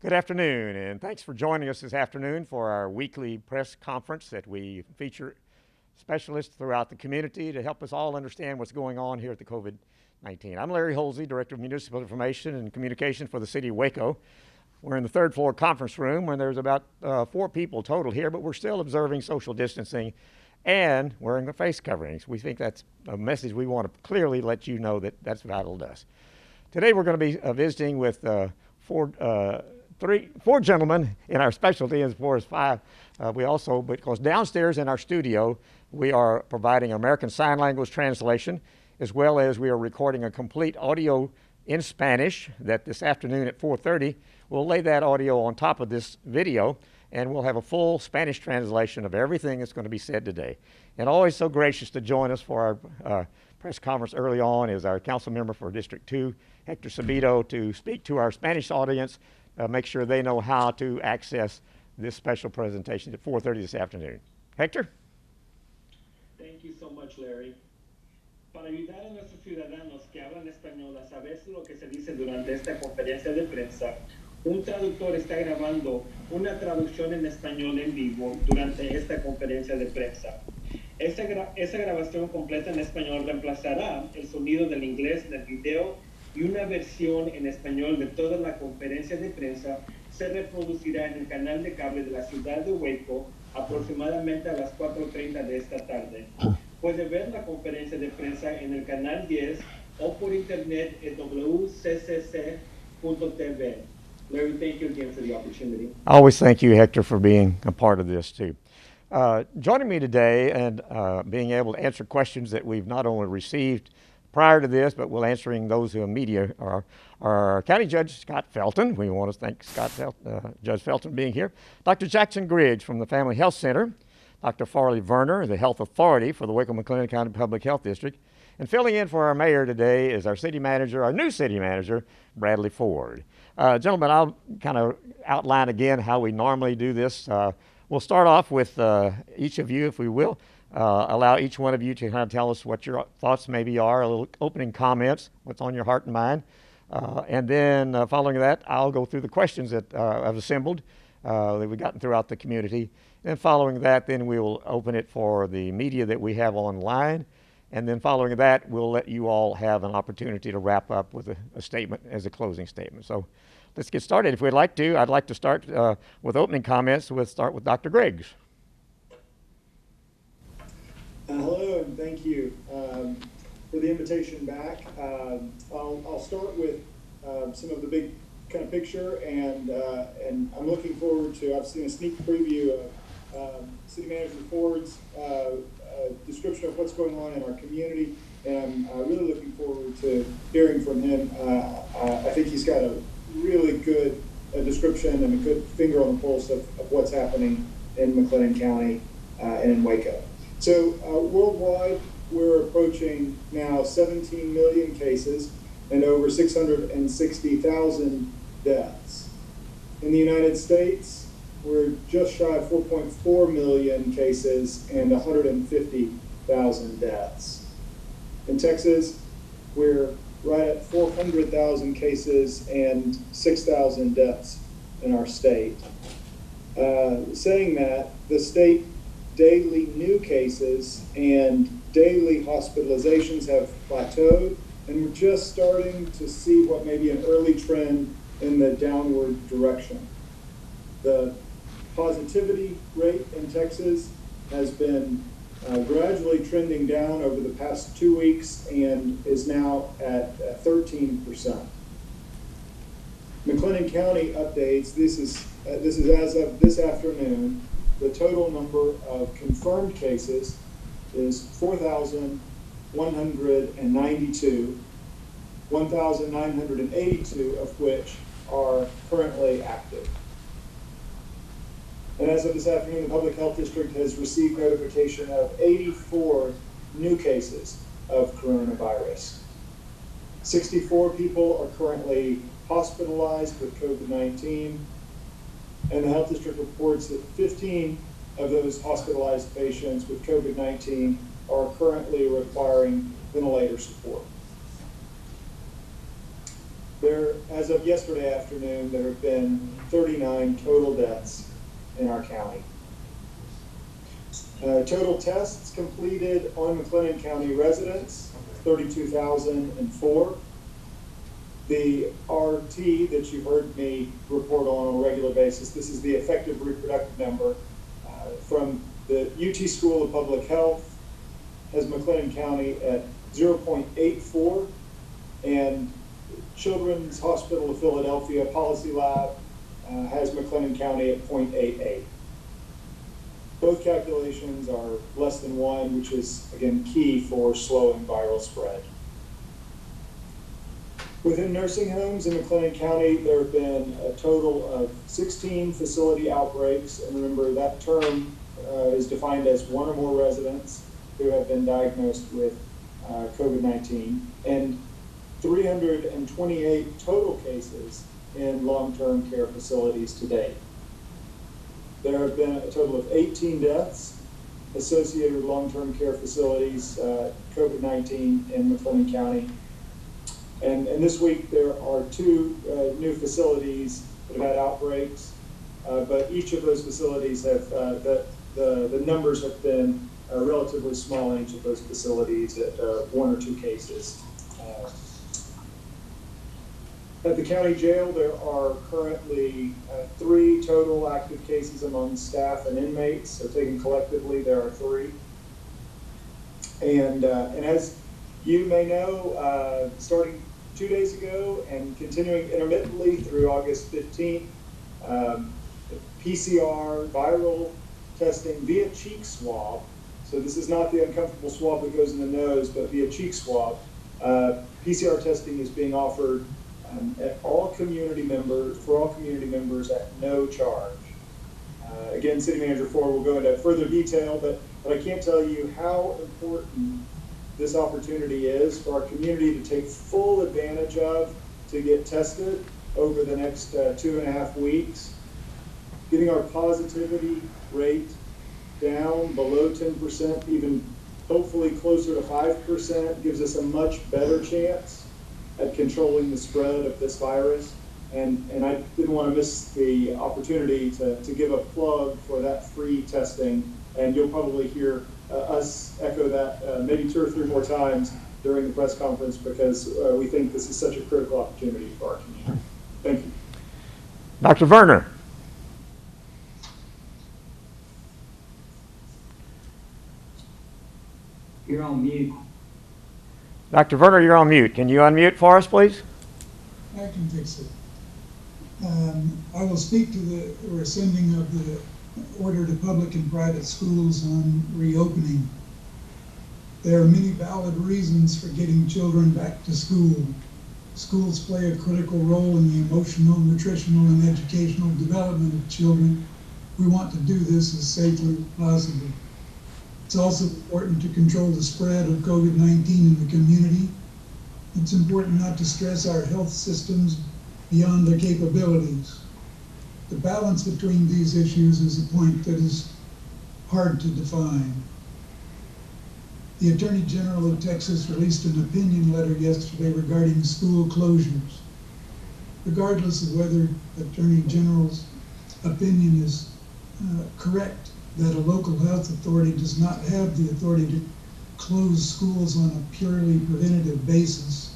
Good afternoon, and thanks for joining us this afternoon for our weekly press conference that we feature specialists throughout the community to help us all understand what's going on here at the COVID-19. I'm Larry Holze, Director of Municipal Information and Communication for the City of Waco. We're in the third floor conference room when there's about 4 people total here, but we're still observing social distancing and wearing the face coverings. We think that's a message we want to clearly let you know that that's vital to us. Today we're going to be visiting with four gentlemen in our specialty as far as 5. We also, because downstairs in our studio, we are providing American Sign Language translation, as well as we are recording a complete audio in Spanish that this afternoon at 4:30, we'll lay that audio on top of this video, and we'll have a full Spanish translation of everything that's going to be said today. And always so gracious to join us for our press conference early on is our council member for District 2, Hector Sabito, to speak to our Spanish audience, make sure they know how to access this special presentation at 4:30 this afternoon. Hector? Thank you so much, Larry. Para ayudar a nuestros ciudadanos que hablan español a saber lo que se dice durante esta conferencia de prensa, un traductor está grabando una traducción en español en vivo durante esta conferencia de prensa. Esa grabación completa en español reemplazará el sonido del inglés del video y una versión en español de toda la conferencia de prensa se reproducirá en el canal de cable de la ciudad de Waco aproximadamente a las 4:30 de esta tarde. Puede ver la conferencia de prensa en el canal 10 o por internet en wccc.tv. Larry, thank you again for the opportunity. I always thank you, Hector, for being a part of this too. Joining me today and being able to answer questions that we've not only received prior to this, but we're answering those who are media are our County Judge Scott Felton. We want to thank Judge Felton being here. Dr. Jackson Griggs from the Family Health Center. Dr. Farley Verner, the Health Authority for the Waco Mclean County Public Health District. And filling in for our mayor today is our city manager, our new city manager, Bradley Ford. Gentlemen, I'll kind of outline again how we normally do this. We'll start off with each of you, if we will. Allow each one of you to kind of tell us what your thoughts maybe are, a little opening comments, what's on your heart and mind. And then following that, I'll go through the questions that I've assembled that we've gotten throughout the community. And following that, then we will open it for the media that we have online. And then following that, we'll let you all have an opportunity to wrap up with a statement as a closing statement. So let's get started. If we'd like to, I'd like to start with opening comments. We'll start with Dr. Griggs. Hello, and thank you for the invitation back. I'll start with some of the big kind of picture, and I'm looking forward to, I've seen a sneak preview of City Manager Ford's description of what's going on in our community, and I'm really looking forward to hearing from him. I think he's got a really good description and a good finger on the pulse of what's happening in McLean County and in Waco. So worldwide, we're approaching now 17 million cases and over 660,000 deaths. In the United States, we're just shy of 4.4 million cases and 150,000 deaths. In Texas, we're right at 400,000 cases and 6,000 deaths in our state. Saying that, the state daily new cases and daily hospitalizations have plateaued, and we're just starting to see what may be an early trend in the downward direction. The positivity rate in Texas has been gradually trending down over the past 2 weeks and is now at 13%. McLennan County updates, this is as of this afternoon. The total number of confirmed cases is 4,192, 1,982 of which are currently active. And as of this afternoon, the Public Health District has received notification of 84 new cases of coronavirus. 64 people are currently hospitalized with COVID-19, and the Health District reports that 15 of those hospitalized patients with COVID-19 are currently requiring ventilator support. As of yesterday afternoon, there have been 39 total deaths in our county. Total tests completed on McLennan County residents, 32,004. The RT that you've heard me report on a regular basis, this is the effective reproductive number from the UT School of Public Health, has McLennan County at 0.84, and Children's Hospital of Philadelphia Policy Lab has McLennan County at 0.88. Both calculations are less than 1, which is, again, key for slowing viral spread. Within nursing homes in McLennan County, there have been a total of 16 facility outbreaks, and remember that term is defined as one or more residents who have been diagnosed with COVID-19, and 328 total cases in long-term care facilities to date. There have been a total of 18 deaths associated with long-term care facilities, COVID-19 in McLennan County. And this week there are 2 new facilities that have had outbreaks, but each of those facilities have, the numbers have been relatively small in each of those facilities at 1 or 2 cases. At the county jail, there are currently 3 total active cases among staff and inmates. So taken collectively, there are 3. And as you may know, starting 2 days ago and continuing intermittently through August 15th, PCR viral testing via cheek swab. So this is not the uncomfortable swab that goes in the nose, but via cheek swab. PCR testing is being offered at all community members, for all community members at no charge. Again, City Manager Ford will go into further detail, but I can't tell you how important this opportunity is for our community to take full advantage of to get tested over the next 2.5 weeks. Getting our positivity rate down below 10%, even hopefully closer to 5%, gives us a much better chance at controlling the spread of this virus. And I didn't want to miss the opportunity to give a plug for that free testing. And you'll probably hear us echo that maybe 2 or 3 more times during the press conference, because we think this is such a critical opportunity for our community. Thank you. Dr. Werner. You're on mute. Dr. Werner, you're on mute. Can you unmute for us, please? I can fix it. I will speak to the rescinding of the order to public and private schools on reopening. There are many valid reasons for getting children back to school. Schools play a critical role in the emotional, nutritional, and educational development of children. We want to do this as safely as possible. It's also important to control the spread of COVID-19 in the community. It's important not to stress our health systems beyond their capabilities. The balance between these issues is a point that is hard to define. The Attorney General of Texas released an opinion letter yesterday regarding school closures. Regardless of whether the Attorney General's opinion is correct, that a local health authority does not have the authority to close schools on a purely preventative basis,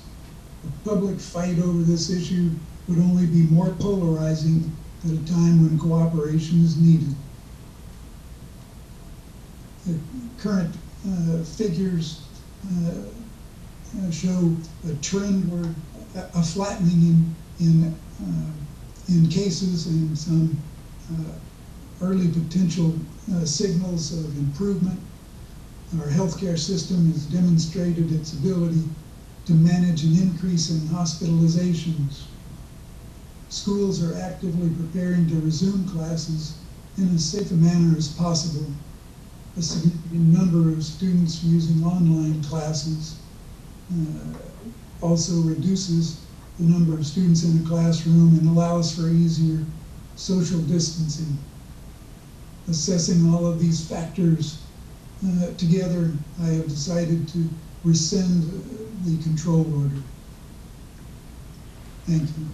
a public fight over this issue would only be more polarizing at a time when cooperation is needed. The current figures show a trend where a flattening in cases and some early potential signals of improvement. Our healthcare system has demonstrated its ability to manage an increase in hospitalizations. Schools are actively preparing to resume classes in as safe a manner as possible. A significant number of students using online classes also reduces the number of students in a classroom and allows for easier social distancing. Assessing all of these factors together, I have decided to rescind the control order. Thank you.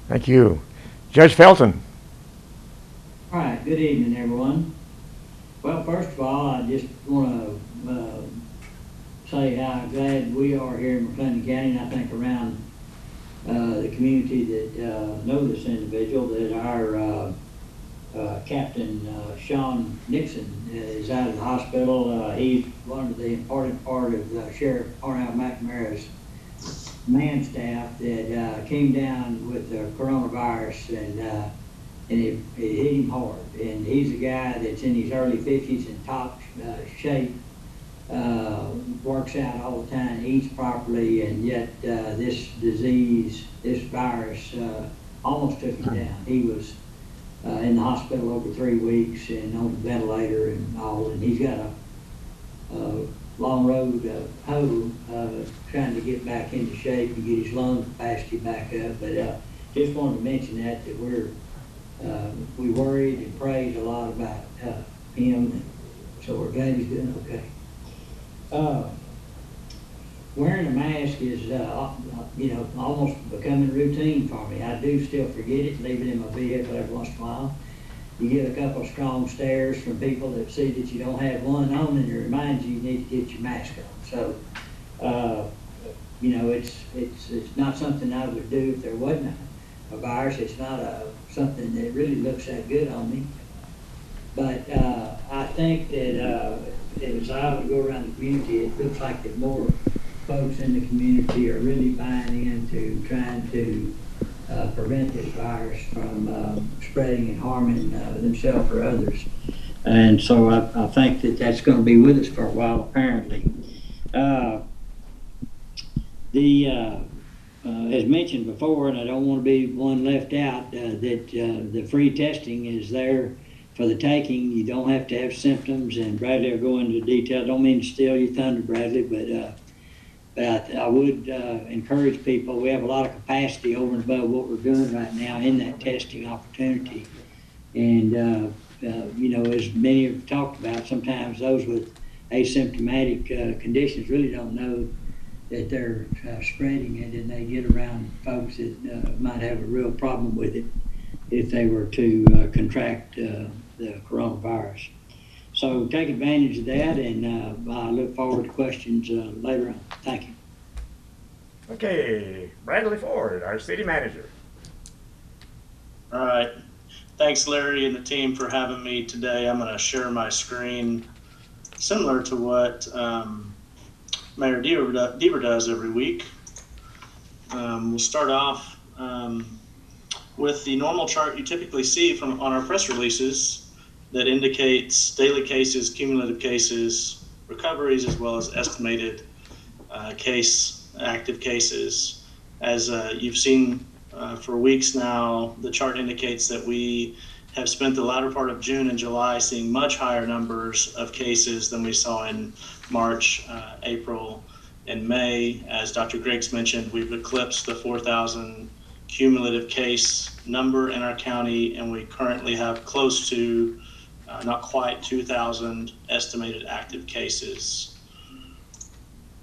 Thank you. Judge Felton. All right, good evening, everyone. Well, first of all, I just want to say how glad we are here in Mclean County, and I think around the community that know this individual, that our Captain Sean Nixon is out of the hospital. He's one of the important part of Sheriff Arnold McNamara's man staff that came down with the coronavirus, and it hit him hard. And he's a guy that's in his early 50s in top shape, works out all the time, eats properly, and yet this disease, this virus, almost took him down. He was in the hospital over 3 weeks and on the ventilator and all, and he's got a long road trying to get back into shape and get his lung capacity back up. But just wanted to mention that we worried and prayed a lot about him, and so we're glad he's doing okay. Wearing a mask is almost becoming routine for me. I do still forget it, leave it in my vehicle every once in a while. You get a couple of strong stares from people that see that you don't have one on, and it reminds you need to get your mask on. So, it's not something I would do if there wasn't a virus. It's not something that really looks that good on me. But I think that as I would go around the community, it looks like that more folks in the community are really buying into trying to prevent this virus from spreading and harming themselves or others. And so I think that that's going to be with us for a while, apparently. As mentioned before, and I don't want to be one left out, that the free testing is there for the taking. You don't have to have symptoms, and Bradley will go into detail. I don't mean to steal your thunder, Bradley, but I would encourage people. We have a lot of capacity over and above what we're doing right now in that testing opportunity. And, as many have talked about, sometimes those with asymptomatic conditions really don't know that they're spreading it, and they get around folks that might have a real problem with it if they were to contract the coronavirus. So take advantage of that, and I look forward to questions later on. Thank you. Okay, Bradley Ford, our city manager. All right. Thanks, Larry and the team, for having me today. I'm going to share my screen similar to what Mayor Deaver does every week. We'll start off with the normal chart you typically see on our press releases that indicates daily cases, cumulative cases, recoveries, as well as estimated active cases. As you've seen for weeks now, the chart indicates that we have spent the latter part of June and July seeing much higher numbers of cases than we saw in March, April, and May. As Dr. Griggs mentioned, we've eclipsed the 4,000 cumulative case number in our county, and we currently have close to, not quite 2,000 estimated active cases.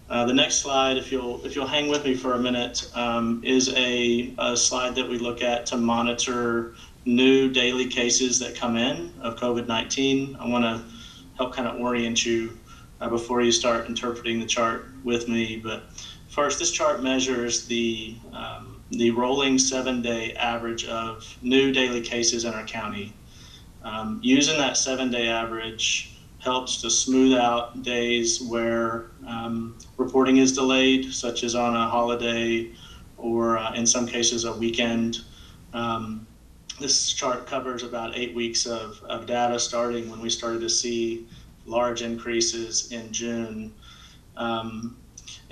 The next slide, if you'll hang with me for a minute, is a slide that we look at to monitor new daily cases that come in of COVID-19. I want to help kind of orient you before you start interpreting the chart with me. But first, this chart measures the rolling 7-day average of new daily cases in our county. Using that 7-day average helps to smooth out days where reporting is delayed, such as on a holiday or in some cases a weekend. This chart covers about 8 weeks of data starting when we started to see large increases in June. And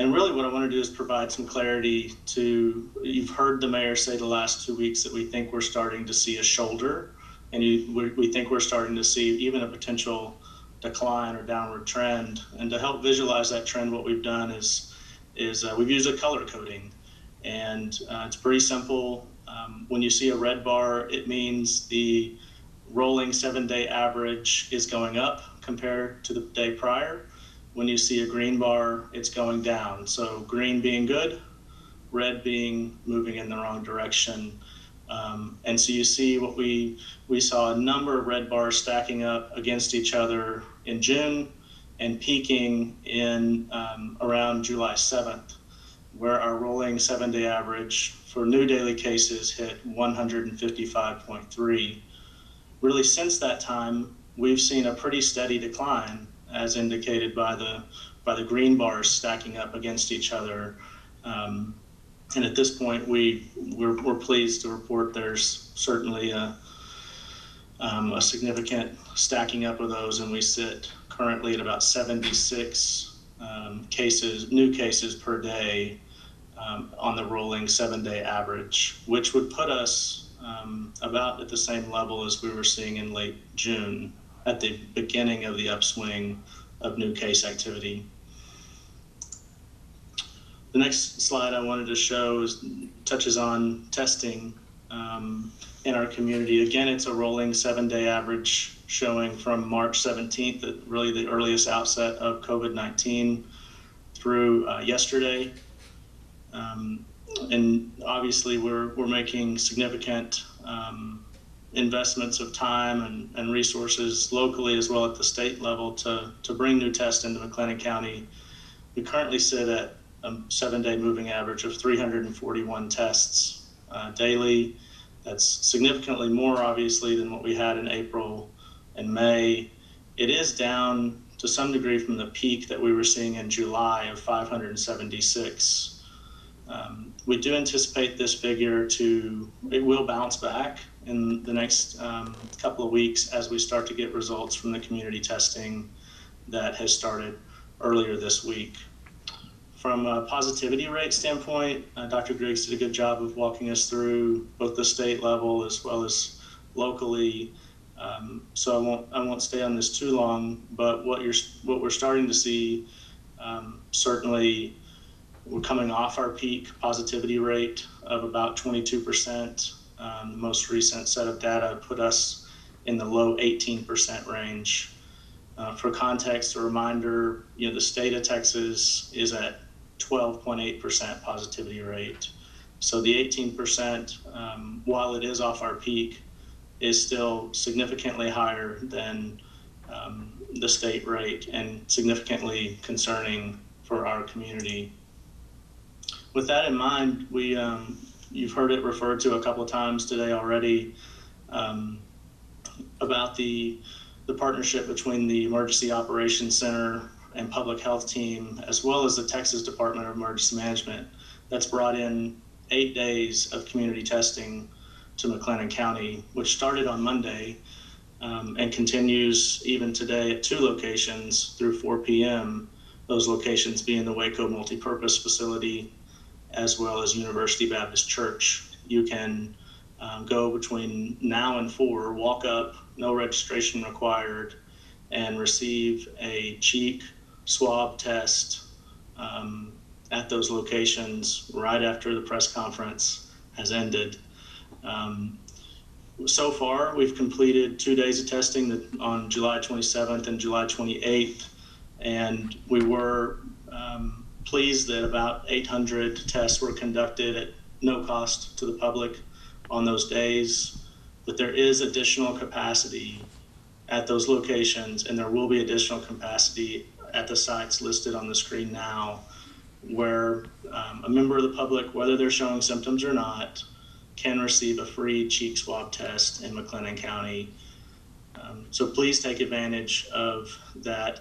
really what I want to do is provide some clarity to, you've heard the mayor say the last 2 weeks that we think we're starting to see a shoulder, and we think we're starting to see even a potential decline or downward trend. And to help visualize that trend, what we've done is we've used a color coding, and it's pretty simple. When you see a red bar, it means the rolling 7-day average is going up compared to the day prior. When you see a green bar, it's going down. So green being good, red being moving in the wrong direction. And so you see what we saw a number of red bars stacking up against each other in June and peaking in around July 7th, where our rolling 7-day average for new daily cases hit 155.3. Really, since that time, we've seen a pretty steady decline, as indicated by the green bars stacking up against each other. And at this point, we're pleased to report there's certainly a significant stacking up of those, and we sit currently at about 76 new cases per day on the rolling 7-day average, which would put us about at the same level as we were seeing in late June at the beginning of the upswing of new case activity. The next slide I wanted to show touches on testing in our community. Again, it's a rolling 7-day average showing from March 17th, really the earliest outset of COVID-19 through yesterday. And obviously we're making significant investments of time and resources locally as well at the state level to bring new tests into McLennan County. We currently sit at a 7-day moving average of 341 tests daily. That's significantly more, obviously, than what we had in April and May. It is down to some degree from the peak that we were seeing in July of 576. We do anticipate this figure it will bounce back in the next couple of weeks as we start to get results from the community testing that has started earlier this week. From a positivity rate standpoint, Dr. Griggs did a good job of walking us through both the state level as well as locally. So I won't stay on this too long, but what we're starting to see, certainly we're coming off our peak positivity rate of about 22%. The most recent set of data put us in the low 18% range. For context, a reminder, the state of Texas is at 12.8% positivity rate. So the 18%, while it is off our peak, is still significantly higher than the state rate and significantly concerning for our community. With that in mind, you've heard it referred to a couple of times today already about the partnership between the Emergency Operations Center and Public Health Team, as well as the Texas Department of Emergency Management, that's brought in 8 days of community testing to McLennan County, which started on Monday and continues even today at 2 locations through 4 p.m., those locations being the Waco Multipurpose Facility as well as University Baptist Church. You can go between now and 4, walk up, no registration required, and receive a cheek swab test at those locations right after the press conference has ended. So far, we've completed 2 days of testing on July 27th and July 28th, and we were pleased that about 800 tests were conducted at no cost to the public on those days. But there is additional capacity at those locations, and there will be additional capacity at the sites listed on the screen now, where a member of the public, whether they're showing symptoms or not, can receive a free cheek swab test in McLennan County. So please take advantage of that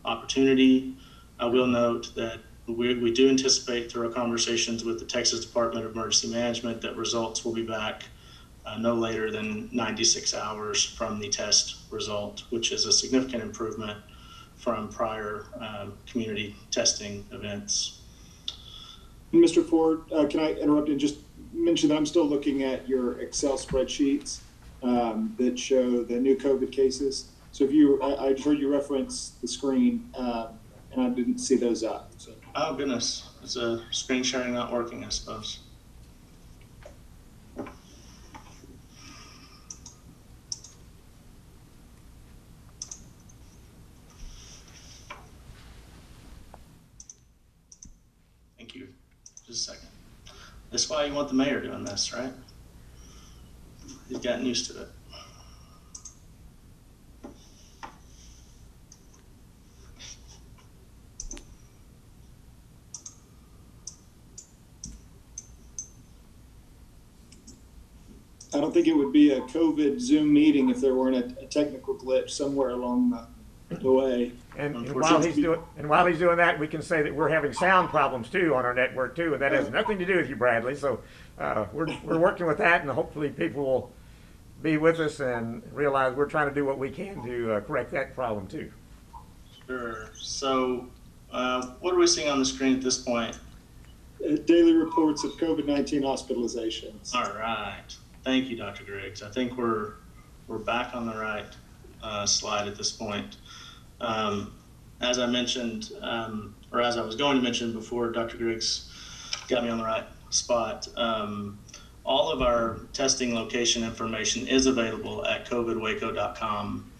opportunity. I will note that we do anticipate through our conversations with the Texas Department of Emergency Management that results will be back no later than 96 hours from the test result, which is a significant improvement from prior community testing events. Mr. Ford, can I interrupt and just mention that I'm still looking at your Excel spreadsheets that show the new COVID cases. So I heard you reference the screen and I didn't see those up. So. Oh goodness, is a screen sharing not working, I suppose? Thank you. Just a second. That's why you want the mayor doing this, right? He's gotten used to it. I don't think it would be a COVID Zoom meeting if there weren't a technical glitch somewhere along the way. And while he's doing that, we can say that we're having sound problems too on our network too, and that has nothing to do with you, Bradley. So we're working with that, and hopefully people will be with us and realize we're trying to do what we can to correct that problem too. Sure. So what are we seeing on the screen at this point? Daily reports of COVID-19 hospitalizations. All right. Thank you, Dr. Griggs. I think we're back on the right slide at this point. As I mentioned, or as I was going to mention before Dr. Griggs got me on the right spot, all of our testing location information is available at covidwaco.com.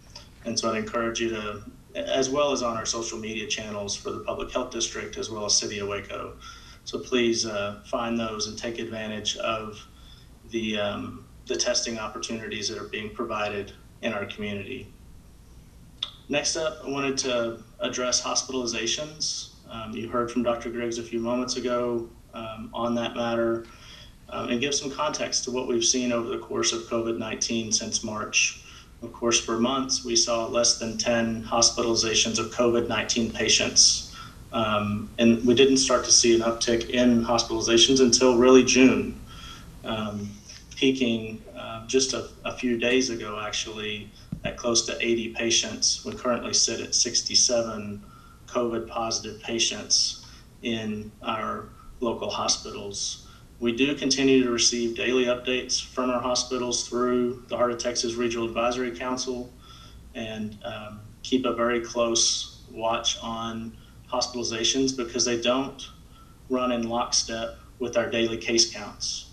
And so I'd encourage you to, as well as on our social media channels for the Public Health District, as well as City of Waco. So please find those and take advantage of the testing opportunities that are being provided in our community. Next up, I wanted to address hospitalizations. You heard from Dr. Griggs a few moments ago on that matter, and give some context to what we've seen over the course of COVID-19 since March. Of course, for months, we saw less than 10 hospitalizations of COVID-19 patients. And we didn't start to see an uptick in hospitalizations until really June, peaking just a few days ago, actually, at close to 80 patients. We currently sit at 67 COVID positive patients in our local hospitals. We do continue to receive daily updates from our hospitals through the Heart of Texas Regional Advisory Council, and keep a very close watch on hospitalizations because they don't run in lockstep with our daily case counts.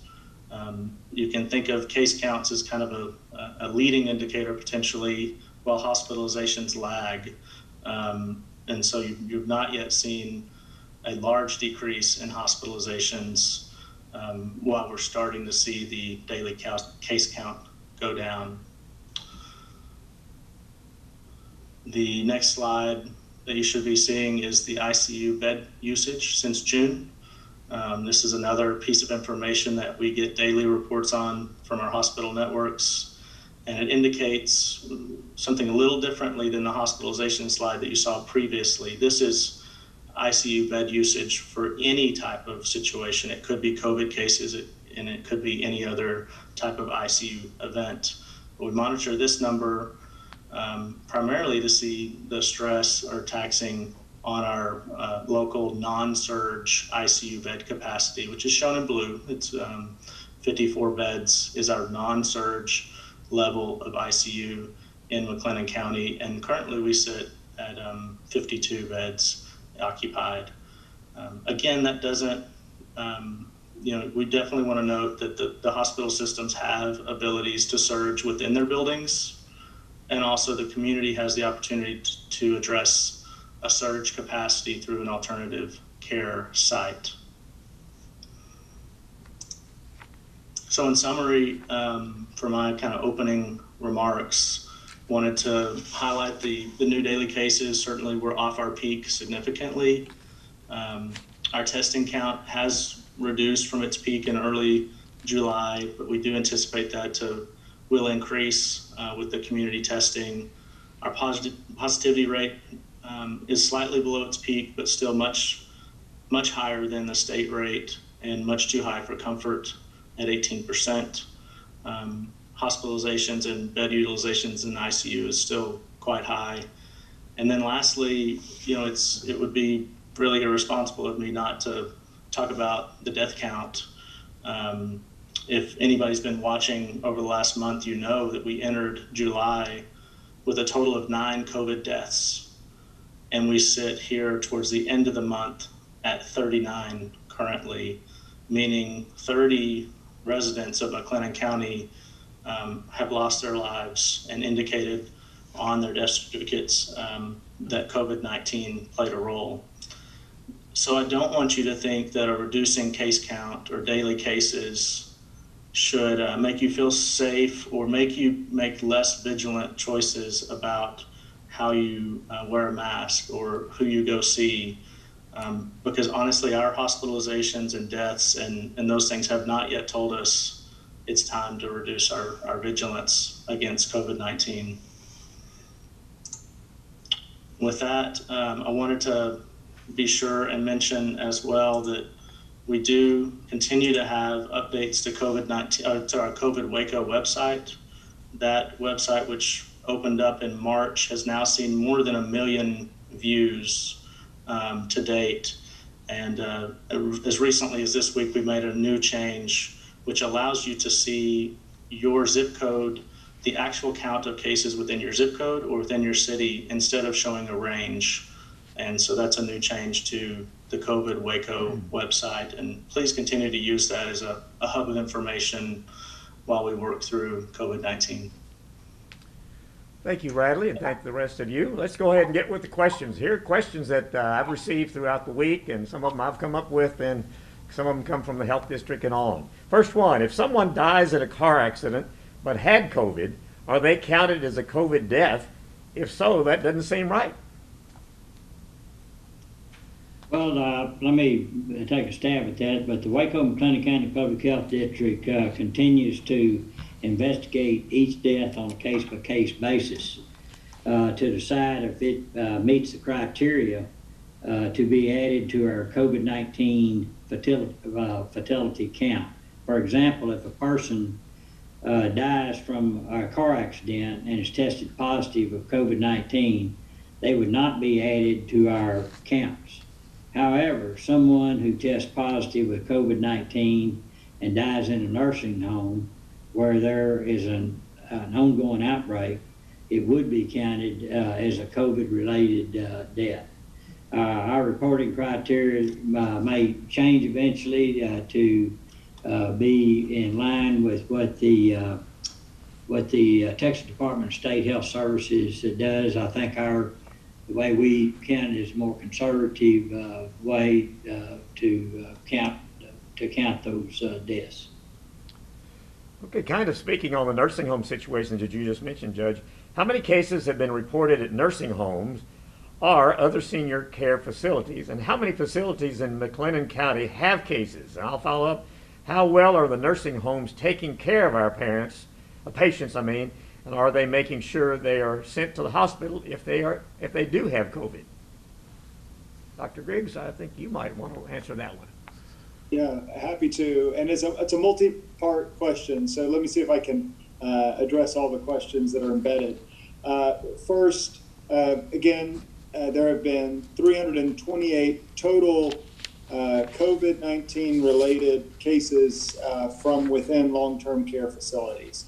You can think of case counts as kind of a leading indicator potentially, while hospitalizations lag. And so you've not yet seen a large decrease in hospitalizations while we're starting to see the daily case count go down. The next slide that you should be seeing is the ICU bed usage since June. This is another piece of information that we get daily reports on from our hospital networks, and it indicates something a little differently than the hospitalization slide that you saw previously. This is ICU bed usage for any type of situation. It could be COVID cases, and it could be any other type of ICU event. But we monitor this number primarily to see the stress or taxing on our local non-surge ICU bed capacity, which is shown in blue. It's 54 beds is our non-surge level of ICU in McLean County, and currently we sit at 52 beds occupied. Again, that doesn't, we definitely want to note that the hospital systems have abilities to surge within their buildings, and also the community has the opportunity to address a surge capacity through an alternative care site. So in summary, for my kind of opening remarks, wanted to highlight the new daily cases. Certainly we're off our peak significantly. Our testing count has reduced from its peak in early July, but we do anticipate that will increase with the community testing. Our positivity rate is slightly below its peak, but still much higher than the state rate, and much too high for comfort at 18%. Hospitalizations and bed utilizations in ICU is still quite high. And then lastly, it would be really irresponsible of me not to talk about the death count. If anybody's been watching over the last month, you know that we entered July with a total of 9 COVID deaths. And we sit here towards the end of the month at 39 currently, meaning 30 residents of McLean County have lost their lives and indicated on their death certificates that COVID-19 played a role. So I don't want you to think that a reducing case count or daily cases should make you feel safe or make you make less vigilant choices about how you wear a mask or who you go see. Because honestly, our hospitalizations and deaths and those things have not yet told us it's time to reduce our vigilance against COVID-19. With that, I wanted to be sure and mention as well that we do continue to have updates to COVID-19, to our COVID Waco website. That website, which opened up in March, has now seen more than 1 million views to date. And as recently as this week, we made a new change, which allows you to see your zip code, the actual count of cases within your zip code or within your city, instead of showing a range. And so that's a new change to the COVID Waco website. And please continue to use that as a hub of information while we work through COVID-19. Thank you, Radley, and thank the rest of you. Let's go ahead and get with the questions here. Questions that I've received throughout the week, and some of them I've come up with, and some of them come from the health district and on. First one, if someone dies in a car accident but had COVID, are they counted as a COVID death? If so, that doesn't seem right. Well, let me take a stab at that, but the Waco McLean County Public Health District continues to investigate each death on a case-by-case basis to decide if it meets the criteria to be added to our COVID-19 fatality count. For example, if a person dies from a car accident and is tested positive of COVID-19, they would not be added to our counts. However, someone who tests positive with COVID-19 and dies in a nursing home where there is an ongoing outbreak, it would be counted as a COVID-related death. Our reporting criteria may change eventually to be in line with what the Texas Department of State Health Services does. I think the way we count is a more conservative way to count those deaths. Okay, kind of speaking on the nursing home situations that you just mentioned, Judge, how many cases have been reported at nursing homes or other senior care facilities, and how many facilities in McLennan County have cases? And I'll follow up, how well are the nursing homes taking care of our patients, and are they making sure they are sent to the hospital if they do have COVID? Dr. Griggs, I think you might want to answer that one. Yeah, happy to. And it's a multi-part question, so let me see if I can address all the questions that are embedded. First, again, there have been 328 total COVID-19 related cases from within long-term care facilities.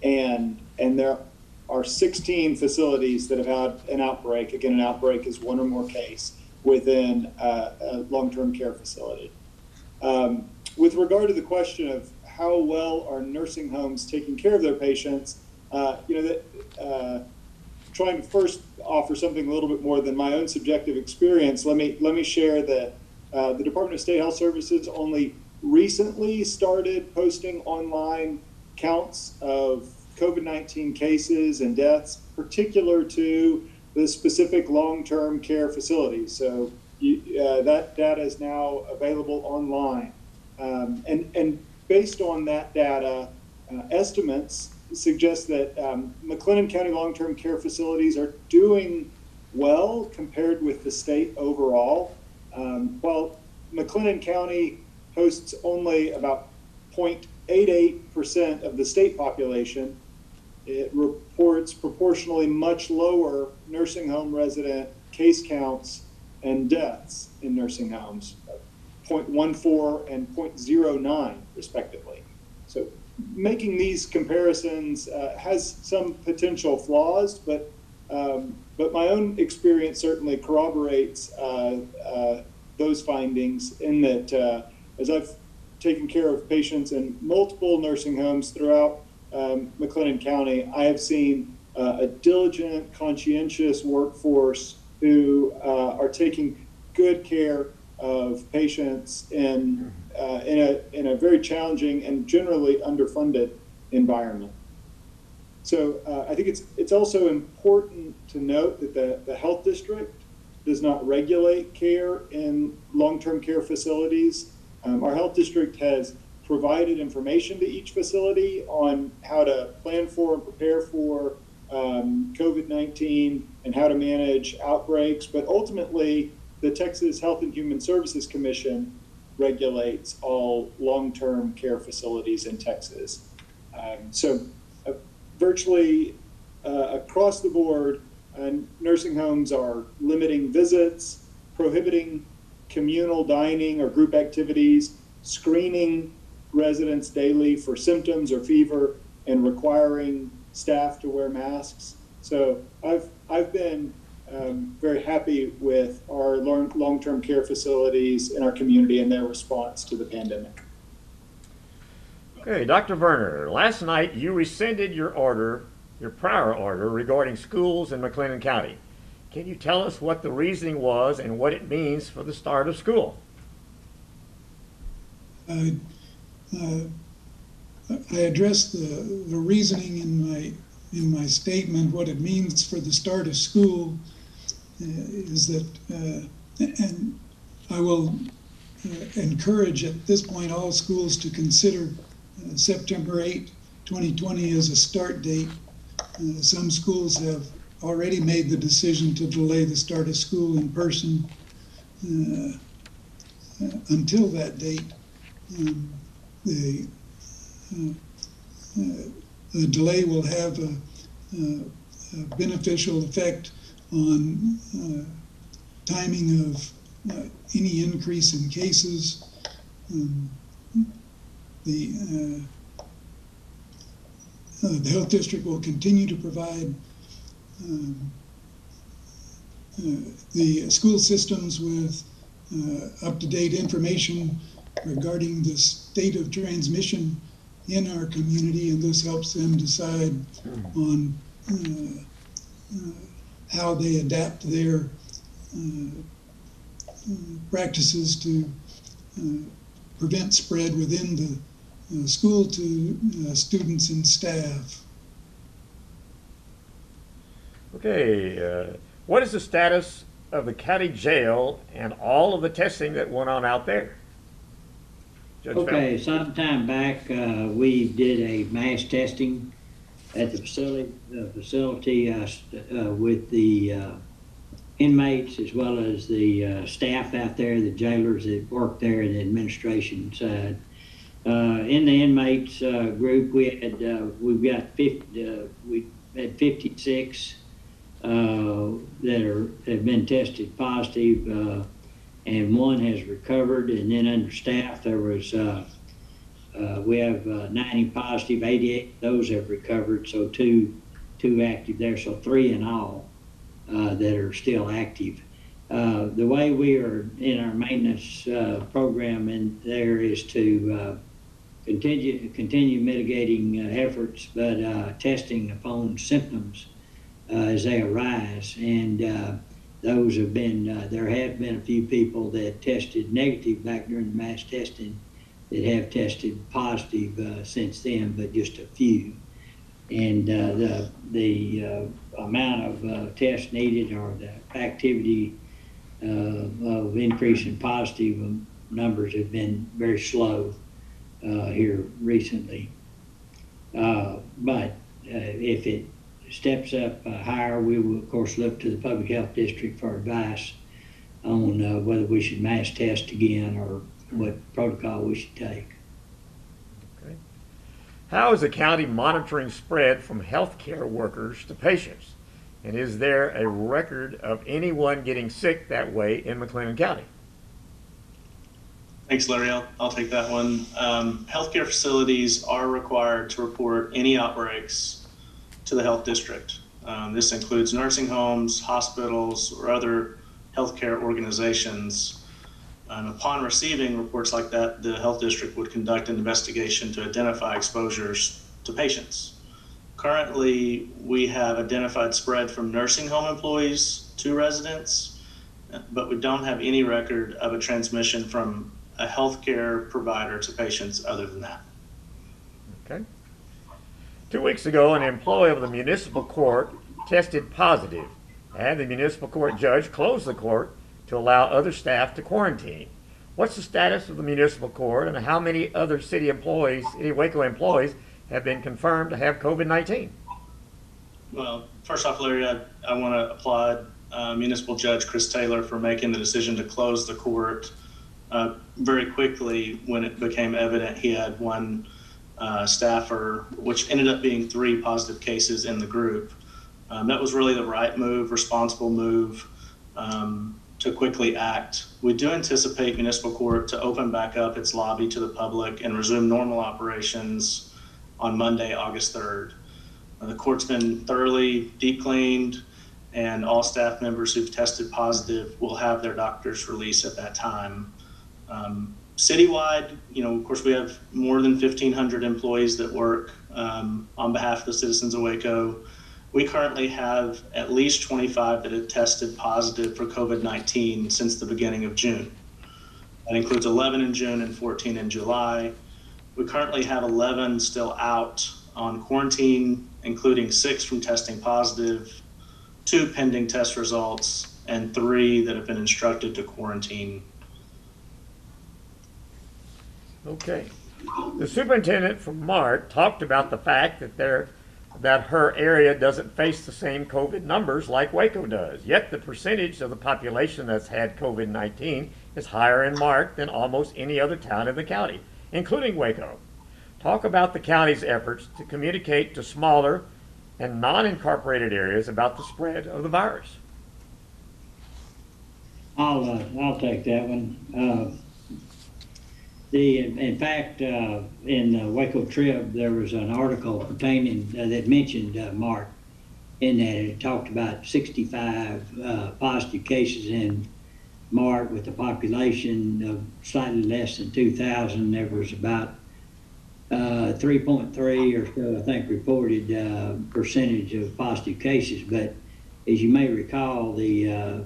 And there are 16 facilities that have had an outbreak. Again, an outbreak is one or more case within a long-term care facility. With regard to the question of how well are nursing homes taking care of their patients, trying to first offer something a little bit more than my own subjective experience, let me share that the Department of State Health Services only recently started posting online counts of COVID-19 cases and deaths, particular to the specific long-term care facilities. So that data is now available online. And based on that data, estimates suggest that McLennan County long-term care facilities are doing well compared with the state overall. While McLennan County hosts only about 0.88% of the state population, it reports proportionally much lower nursing home resident case counts and deaths in nursing homes, 0.14 and 0.09 respectively. So making these comparisons has some potential flaws, but my own experience certainly corroborates those findings, in that as I've taken care of patients in multiple nursing homes throughout McLennan County, I have seen a diligent, conscientious workforce who are taking good care of patients in a very challenging and generally underfunded environment. So I think it's also important to note that the health district does not regulate care in long-term care facilities. Our health district has provided information to each facility on how to plan for and prepare for COVID-19 and how to manage outbreaks, but ultimately the Texas Health and Human Services Commission regulates all long-term care facilities in Texas. Virtually across the board, nursing homes are limiting visits, prohibiting communal dining or group activities, screening residents daily for symptoms or fever, and requiring staff to wear masks. So I've been very happy with our long-term care facilities in our community and their response to the pandemic. Okay, Dr. Werner, last night you rescinded your prior order regarding schools in McLean County. Can you tell us what the reasoning was and what it means for the start of school? I addressed the reasoning in my statement. What it means for the start of school is that, and I will encourage at this point all schools to consider September 8, 2020 as a start date. Some schools have already made the decision to delay the start of school in person until that date. The delay will have a beneficial effect on timing of any increase in cases. The health district will continue to provide the school systems with up-to-date information regarding the state of transmission in our community, and this helps them decide on how they adapt their practices to prevent spread within the school to students and staff. Okay, what is the status of the county jail and all of the testing that went on out there? Judge Okay, Fowler. some time back, we did a mass testing at the facility with the inmates as well as the staff out there, the jailers that work there in the administration side. In the inmates group, we had 56 that have been tested positive, and one has recovered. And then under staff, there was we have 90 positive, 88 those have recovered, so two active there, so 3 in all that are still active. The way we are in our maintenance program in there is to continue mitigating efforts, but testing upon symptoms as they arise. And those have been, there have been a few people that tested negative back during the mass testing that have tested positive since then, but just a few. And the amount of tests needed or the activity of increase in positive numbers have been very slow here recently. But if it steps up higher, we will of course look to the public health district for advice on whether we should mass test again or what protocol we should take. Okay. How is the county monitoring spread from healthcare workers to patients? And is there a record of anyone getting sick that way in McLean County? Thanks, Larry. I'll take that one. Healthcare facilities are required to report any outbreaks to the health district. This includes nursing homes, hospitals, or other healthcare organizations. Upon receiving reports like that, the health district would conduct an investigation to identify exposures to patients. Currently, we have identified spread from nursing home employees to residents, but we don't have any record of a transmission from a healthcare provider to patients other than that. Okay. 2 weeks ago, an employee of the municipal court tested positive, and the municipal court judge closed the court to allow other staff to quarantine. What's the status of the municipal court, and how many other city employees, any Waco employees, have been confirmed to have COVID-19? Well, first off, Larry, I want to applaud Municipal Judge Chris Taylor for making the decision to close the court very quickly when it became evident he had one staffer, which ended up being 3 positive cases in the group. That was really the right move, responsible move to quickly act. We do anticipate Municipal Court to open back up its lobby to the public and resume normal operations on Monday, August 3rd. The court's been thoroughly deep cleaned, and all staff members who've tested positive will have their doctor's release at that time. Citywide, of course, we have more than 1,500 employees that work on behalf of the citizens of Waco. We currently have at least 25 that have tested positive for COVID-19 since the beginning of June. That includes 11 in June and 14 in July. We currently have 11 still out on quarantine, including 6 from testing positive, 2 pending test results, and 3 that have been instructed to quarantine. Okay. The superintendent from Mart talked about the fact that her area doesn't face the same COVID numbers like Waco does. Yet the percentage of the population that's had COVID-19 is higher in Mart than almost any other town in the county, including Waco. Talk about the county's efforts to communicate to smaller and non-incorporated areas about the spread of the virus. I'll take that one. In fact, in the Waco Trib, there was an article pertaining that mentioned Mart, in that it talked about 65 positive cases in Mart with a population of slightly less than 2,000. There was about 3.3 or so, I think, reported percentage of positive cases. But as you may recall, the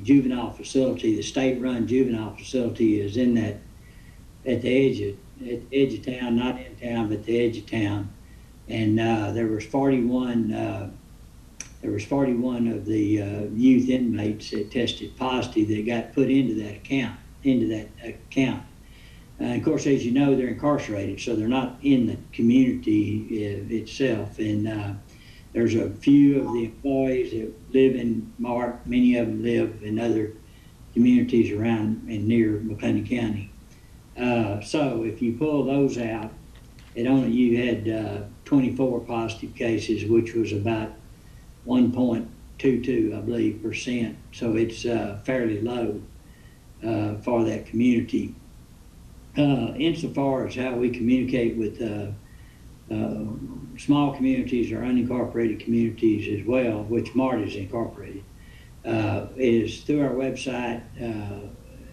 juvenile facility, the state-run juvenile facility, is in that at the edge of town, not in town, but the edge of town. And there was 41 of the youth inmates that tested positive that got put into that account. Of course, as you know, they're incarcerated, so they're not in the community itself. And there's a few of the employees that live in Mart. Many of them live in other communities around and near Mclean County. So if you pull those out, you had 24 positive cases, which was about 1.22, I believe, percent. So it's fairly low for that community. Insofar as how we communicate with small communities or unincorporated communities as well, which Mart is incorporated, is through our website,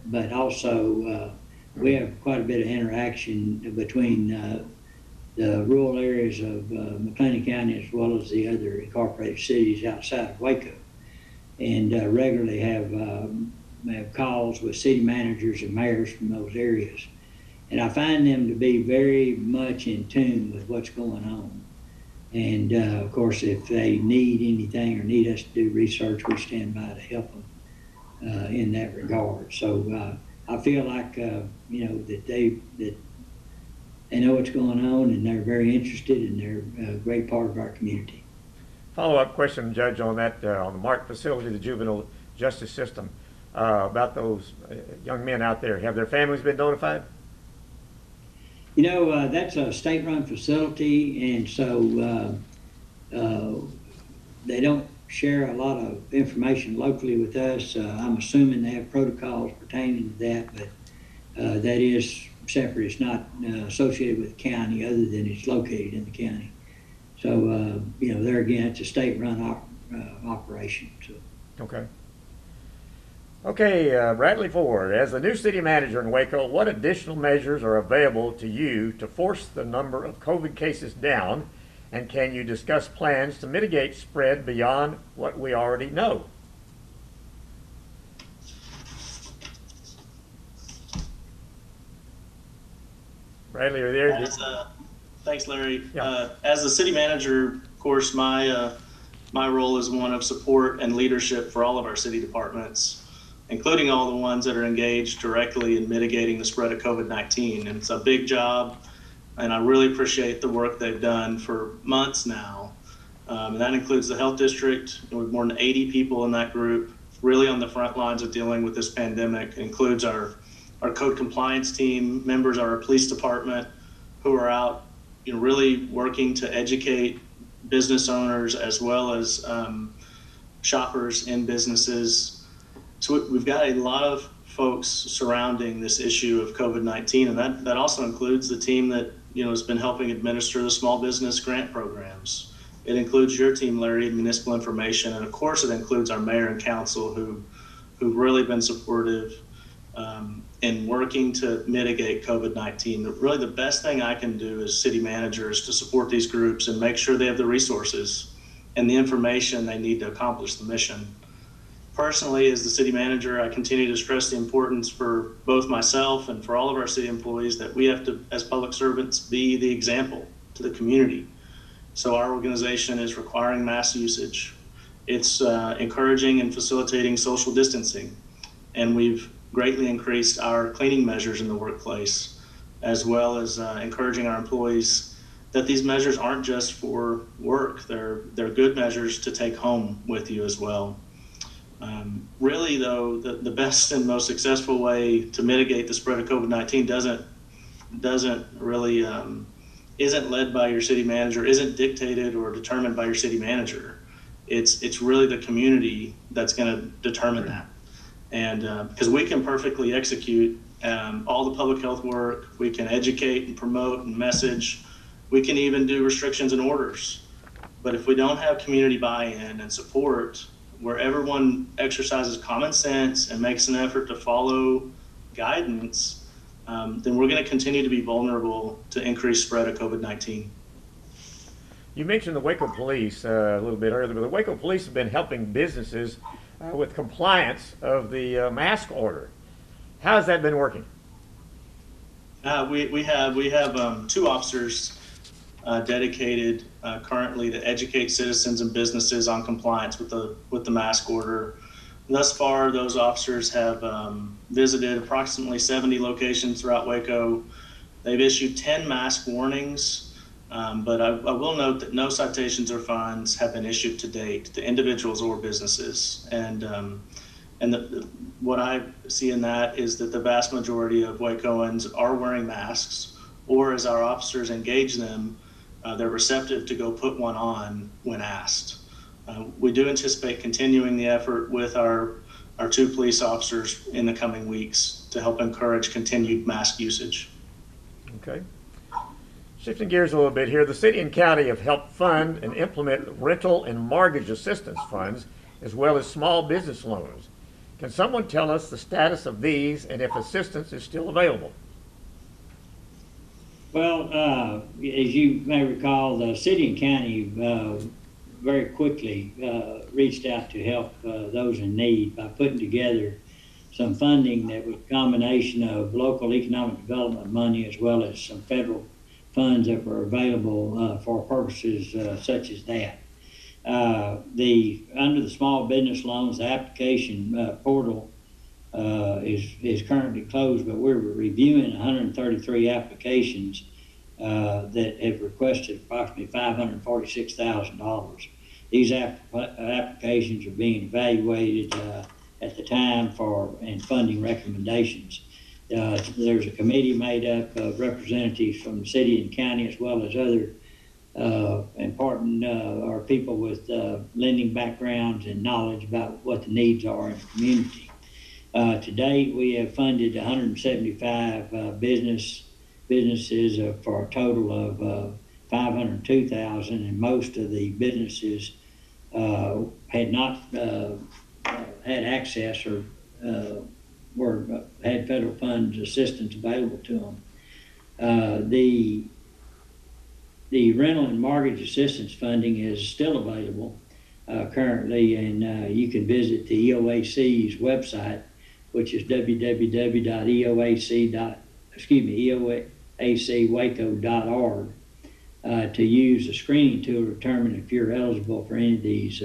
but also we have quite a bit of interaction between the rural areas of Mclean County as well as the other incorporated cities outside of Waco, and regularly have calls with city managers and mayors from those areas. And I find them to be very much in tune with what's going on. And of course, if they need anything or need us to do research, we stand by to help them in that regard. So I feel like that they know what's going on, and they're very interested, and they're a great part of our community. Follow-up question, Judge, on that, on the Mart facility, the juvenile justice system, about those young men out there. Have their families been notified? That's a state-run facility, and so they don't share a lot of information locally with us. I'm assuming they have protocols pertaining to that, but that is separate. It's not associated with the county, other than it's located in the county. So, there again, it's a state-run operation. So. Okay. Okay, Bradley Ford, as the new city manager in Waco, what additional measures are available to you to force the number of COVID cases down, and can you discuss plans to mitigate spread beyond what we already know? Bradley, are you there? Thanks, Larry. Yeah. As the city manager, of course, my role is one of support and leadership for all of our city departments, including all the ones that are engaged directly in mitigating the spread of COVID-19. And it's a big job, and I really appreciate the work they've done for months now. And that includes the health district, and we have more than 80 people in that group, really on the front lines of dealing with this pandemic. It includes our code compliance team members, our police department, who are out, really working to educate business owners as well as shoppers in businesses. So we've got a lot of folks surrounding this issue of COVID-19, and that also includes the team that has been helping administer the small business grant programs. It includes your team, Larry, Municipal Information, and of course it includes our mayor and council who've really been supportive in working to mitigate COVID-19. Really the best thing I can do as city manager is to support these groups and make sure they have the resources and the information they need to accomplish the mission. Personally, as the city manager, I continue to stress the importance for both myself and for all of our city employees that we have to, as public servants, be the example to the community. So our organization is requiring mask usage. It's encouraging and facilitating social distancing. And we've greatly increased our cleaning measures in the workplace, as well as encouraging our employees that these measures aren't just for work. They're good measures to take home with you as well. Really, though, the best and most successful way to mitigate the spread of COVID-19 doesn't really isn't led by your city manager, isn't dictated or determined by your city manager. It's really the community that's going to determine that. And because we can perfectly execute all the public health work, we can educate and promote and message, we can even do restrictions and orders. But if we don't have community buy-in and support, where everyone exercises common sense and makes an effort to follow guidance, then we're going to continue to be vulnerable to increased spread of COVID-19. You mentioned the Waco Police a little bit earlier, but the Waco Police have been helping businesses with compliance of the mask order. How has that been working? We have 2 officers dedicated currently to educate citizens and businesses on compliance with the mask order. Thus far, those officers have visited approximately 70 locations throughout Waco. They've issued 10 mask warnings, but I will note that no citations or fines have been issued to date to individuals or businesses. And what I see in that is that the vast majority of Wacoans are wearing masks, or as our officers engage them, they're receptive to go put one on when asked. We do anticipate continuing the effort with our 2 police officers in the coming weeks to help encourage continued mask usage. Okay. Shifting gears a little bit here, the city and county have helped fund and implement rental and mortgage assistance funds, as well as small business loans. Can someone tell us the status of these and if assistance is still available? Well, as you may recall, the city and county very quickly reached out to help those in need by putting together some funding that was a combination of local economic development money as well as some federal funds that were available for purposes such as that. Under the small business loans, the application portal is currently closed, but we're reviewing 133 applications that have requested approximately $546,000. These applications are being evaluated at the time and funding recommendations. There's a committee made up of representatives from the city and county as well as other important or people with lending backgrounds and knowledge about what the needs are in the community. To date, we have funded 175 businesses for a total of $502,000, and most of the businesses had not had access or had federal funds assistance available to them. The rental and mortgage assistance funding is still available currently, and you can visit the EOAC's website, which is acwaco.org to use the screening tool to determine if you're eligible for any of these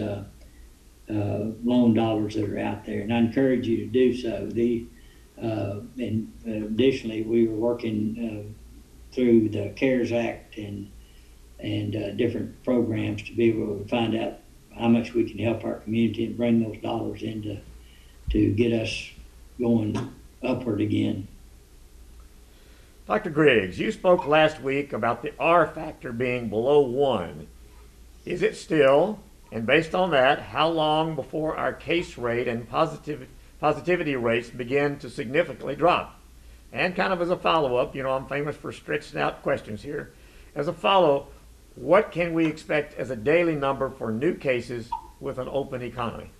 loan dollars that are out there. And I encourage you to do so. And additionally, we were working through the CARES Act and different programs to be able to find out how much we can help our community and bring those dollars in to get us going upward again. Dr. Griggs, you spoke last week about the R factor being below 1. Is it still? And based on that, how long before our case rate and positivity rates begin to significantly drop? And kind of as a follow-up, I'm famous for stretching out questions here. As a follow-up, what can we expect as a daily number for new cases with an open economy?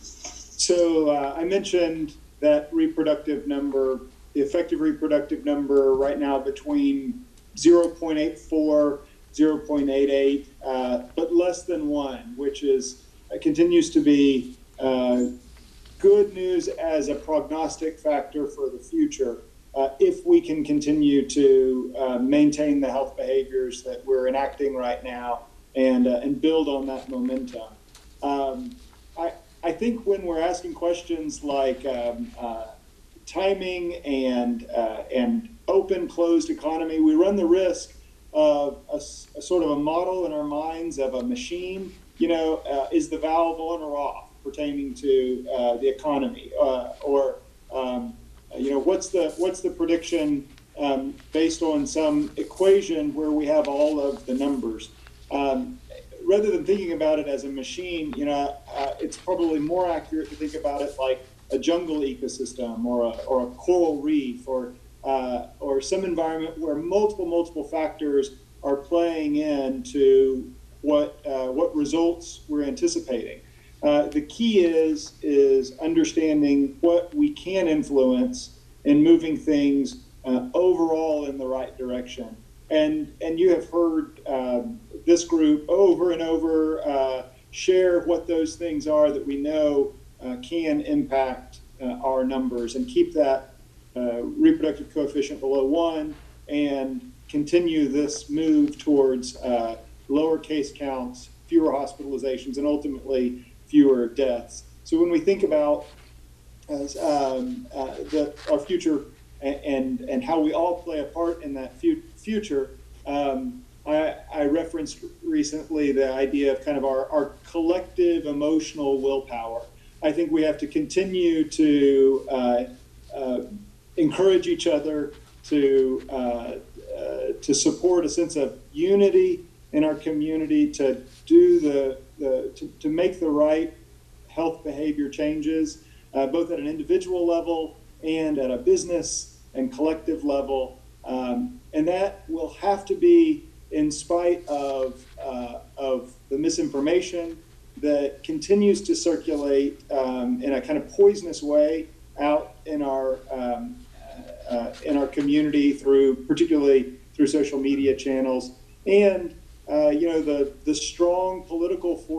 So I mentioned that reproductive number, the effective reproductive number right now between 0.84, 0.88, but less than 1, which is continues to be good news as a prognostic factor for the future if we can continue to maintain the health behaviors that we're enacting right now and build on that momentum. I think when we're asking questions like timing and open closed economy, we run the risk of a sort of a model in our minds of a machine. Is the valve on or off pertaining to the economy, or what's the prediction based on some equation where we have all of the numbers. Rather than thinking about it as a machine, it's probably more accurate to think about it like a jungle ecosystem or a coral reef or some environment where multiple factors are playing into what results we're anticipating. The key is understanding what we can influence and moving things overall in the right direction. And you have heard this group over and over share what those things are that we know can impact our numbers and keep that reproductive coefficient below 1 and continue this move towards lower case counts, fewer hospitalizations, and ultimately fewer deaths. So when we think about our future and how we all play a part in that future, I referenced recently the idea of kind of our collective emotional willpower. I think we have to continue to encourage each other to support a sense of unity in our community, to do to make the right health behavior changes, both at an individual level and at a business and collective level. And that will have to be in spite of the misinformation that continues to circulate in a kind of poisonous way out in our community, particularly through social media channels, and the strong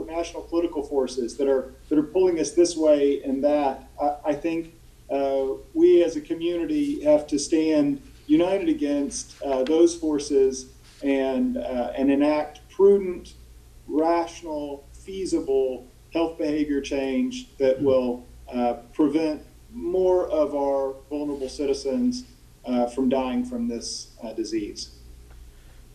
national political forces that are pulling us this way and that. I think we as a community have to stand united against those forces and enact prudent, rational, feasible health behavior change that will prevent more of our vulnerable citizens from dying from this disease.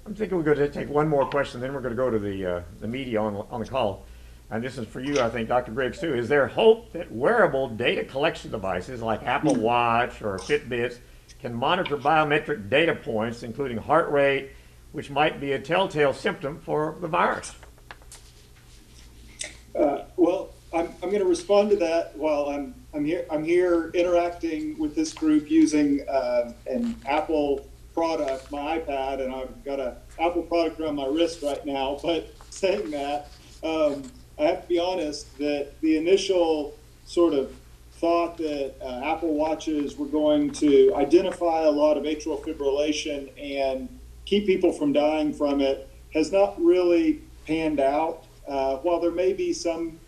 I'm thinking we're going to take one more question, then we're going to go to the media on the call. And this is for you, I think, Dr. Briggs, too. Is there hope that wearable data collection devices like Apple Watch or Fitbits can monitor biometric data points, including heart rate, which might be a telltale symptom for the virus? Well, I'm going to respond to that while I'm here interacting with this group using an Apple product, my iPad, and I've got an Apple product around my wrist right now. But saying that, I have to be honest that the initial sort of thought that Apple Watches were going to identify a lot of atrial fibrillation and keep people from dying from it has not really panned out. While there may be some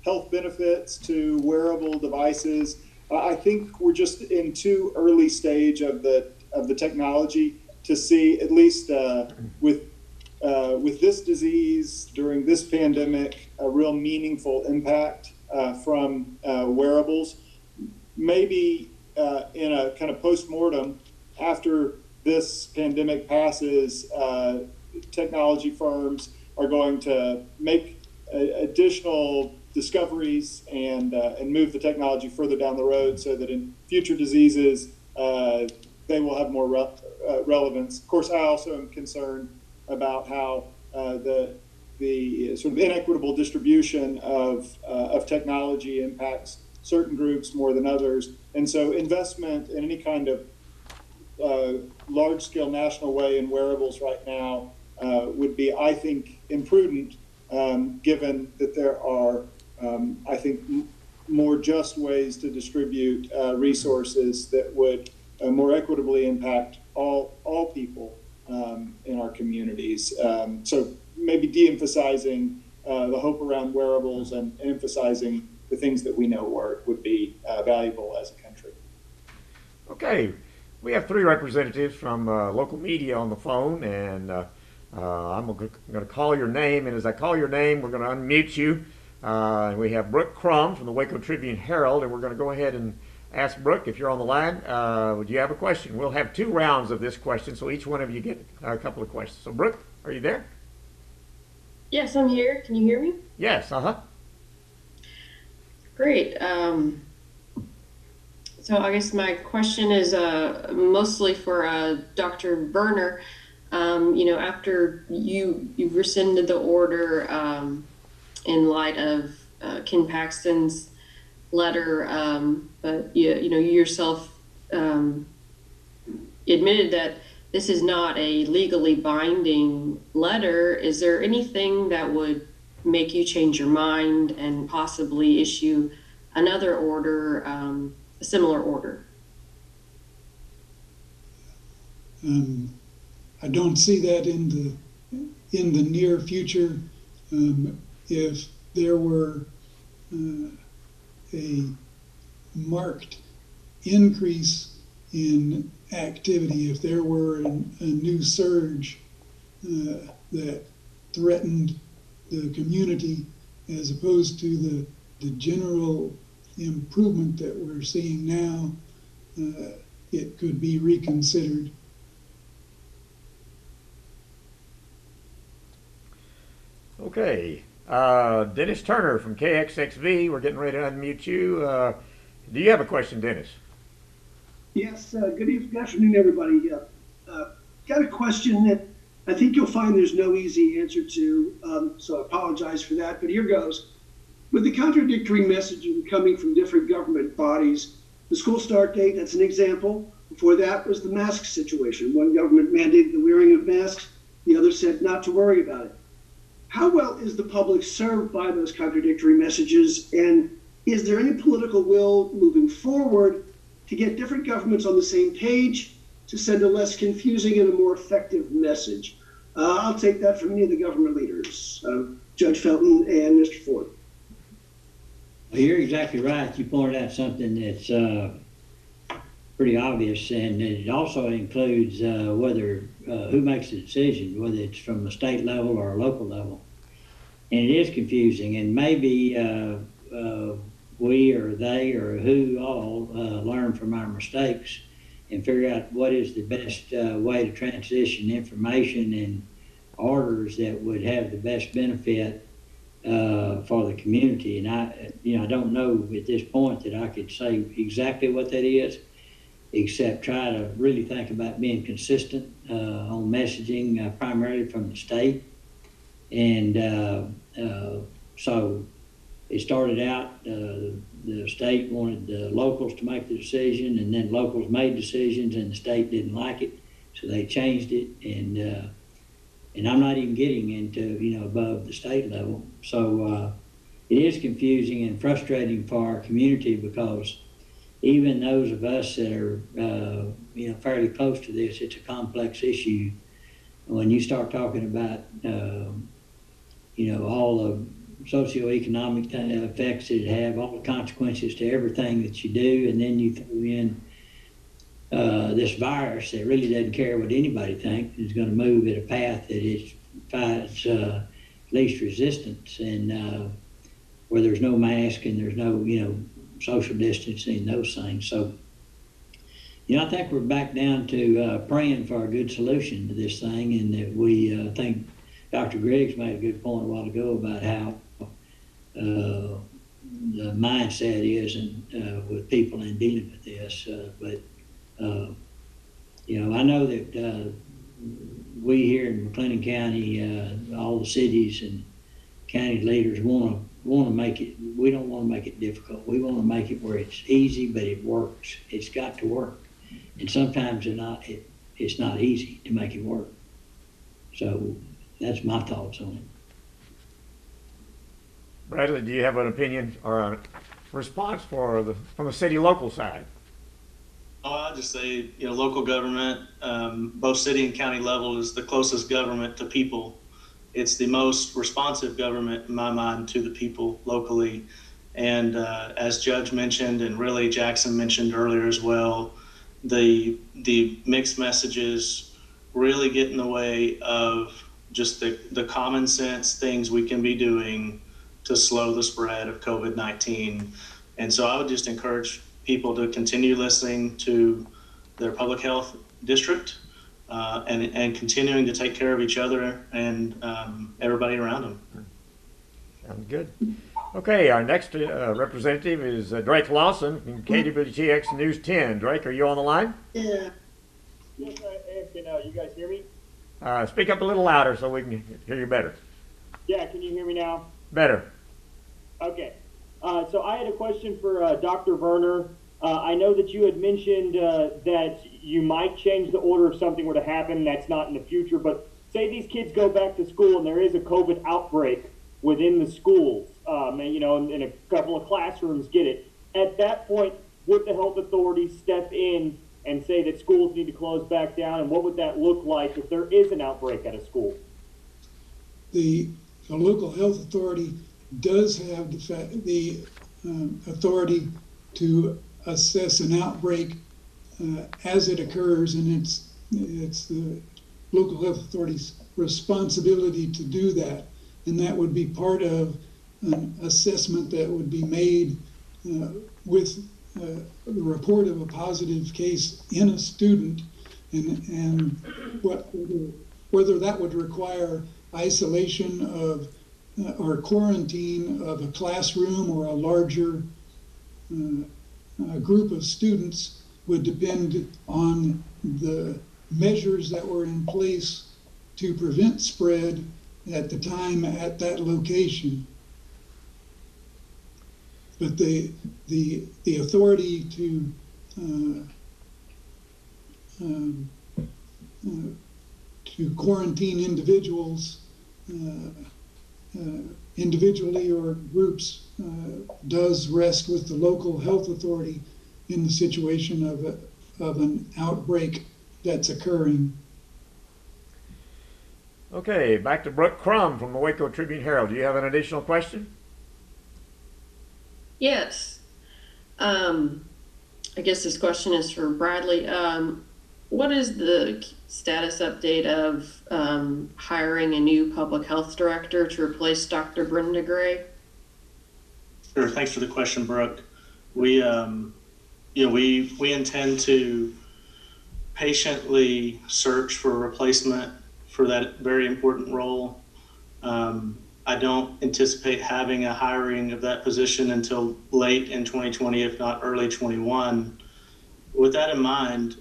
health benefits to wearable devices, I think we're just in too early stage of the technology to see, at least with this disease during this pandemic, a real meaningful impact from wearables. Maybe in a kind of post-mortem, after this pandemic passes, technology firms are going to make additional discoveries and move the technology further down the road so that in future diseases, they will have more relevance. Of course, I also am concerned about how the sort of inequitable distribution of technology impacts certain groups more than others. And so investment in any kind of large-scale national way in wearables right now would be, I think, imprudent, given that there are, I think, more just ways to distribute resources that would more equitably impact all people in our communities. So maybe de-emphasizing the hope around wearables and emphasizing the things that we know work would be valuable as a country. Okay, we have three representatives from local media on the phone, and I'm going to call your name, and as I call your name, we're going to unmute you. We have Brooke Crum from the Waco Tribune-Herald, and we're going to go ahead and ask Brooke, if you're on the line, would you have a question? We'll have 2 rounds of this question, so each one of you get a couple of questions. So Brooke, are you there? Yes, I'm here. Can you hear me? Yes, Great. So I guess my question is mostly for Dr. Berner. After you've rescinded the order in light of Ken Paxton's letter, but you yourself admitted that this is not a legally binding letter. Is there anything that would make you change your mind and possibly issue another order, a similar order? I don't see that in the near future. If there were a marked increase in activity, if there were a new surge that threatened the community as opposed to the general improvement that we're seeing now, it could be reconsidered. Okay. Dennis Turner from KXXV, we're getting ready to unmute you. Do you have a question, Dennis? Yes, good afternoon, everybody. Got a question that I think you'll find there's no easy answer to, so I apologize for that, but here goes. With the contradictory messaging coming from different government bodies, the school start date, that's an example. Before that was the mask situation. One government mandated the wearing of masks, the other said not to worry about it. How well is the public served by those contradictory messages, and is there any political will moving forward to get different governments on the same page to send a less confusing and a more effective message? I'll take that from any of the government leaders, Judge Felton and Mr. Ford. Well, you're exactly right. You pointed out something that's pretty obvious, and it also includes who makes the decision, whether it's from a state level or a local level. And it is confusing, and maybe we or they or who all learn from our mistakes and figure out what is the best way to transition information and orders that would have the best benefit for the community. And I don't know at this point that I could say exactly what that is, except try to really think about being consistent on messaging, primarily from the state. And so it started out, the state wanted the locals to make the decision, and then locals made decisions and the state didn't like it, so they changed it. And I'm not even getting into, above the state level. So it is confusing and frustrating for our community, because even those of us that are, fairly close to this, it's a complex issue. When you start talking about, all of socioeconomic effects it have, all the consequences to everything that you do, and then you throw in this virus that really doesn't care what anybody thinks, is going to move at a path that it finds least resistance, and where there's no mask and there's no, social distancing, those things. So, I think we're back down to praying for a good solution to this thing, and that we think Dr. Griggs made a good point a while ago about how the mindset is with people in dealing with this. But I know that we here in McLennan County, all the cities and county leaders want to make it. We don't want to make it difficult. We want to make it where it's easy, but it works. It's got to work, and sometimes it's not easy to make it work. So that's my thoughts on it. Bradley, do you have an opinion or a response from the city local side? Oh, I'll just say, local government, both city and county level, is the closest government to people. It's the most responsive government, in my mind, to the people locally. And as Judge mentioned, and really Jackson mentioned earlier as well, the mixed messages really get in the way of just the common sense things we can be doing to slow the spread of COVID-19. And so I would just encourage people to continue listening to their public health district and continuing to take care of each other and everybody around them. Sounds good. Okay, our next representative is Drake Lawson from KWTX News 10. Drake, are you on the line? Yeah. Yes, I can. You guys hear me? Speak up a little louder so we can hear you better. Yeah, can you hear me now? Better. Okay. So I had a question for Dr. Werner. I know that you had mentioned that you might change the order if something were to happen that's not in the future, but say these kids go back to school and there is a COVID outbreak within the schools, and a couple of classrooms get it. At that point, would the health authorities step in and say that schools need to close back down, and what would that look like if there is an outbreak at a school? The local health authority does have the authority to assess an outbreak as it occurs, and it's the local health authority's responsibility to do that, and that would be part of an assessment that would be made with the report of a positive case in a student, and whether that would require isolation of or quarantine of a classroom or a larger group of students would depend on the measures that were in place to prevent spread at the time at that location. But the authority to quarantine individuals individually or groups does rest with the local health authority in the situation of an outbreak that's occurring. Okay, back to Brooke Crum from the Waco Tribune-Herald. Do you have an additional question? Yes. I guess this question is for Bradley. What is the status update of hiring a new public health director to replace Dr. Brenda Gray? Sure. Thanks for the question, Brooke. We intend to patiently search for a replacement for that very important role. I don't anticipate having a hiring of that position until late in 2020, if not early 21. With that in mind,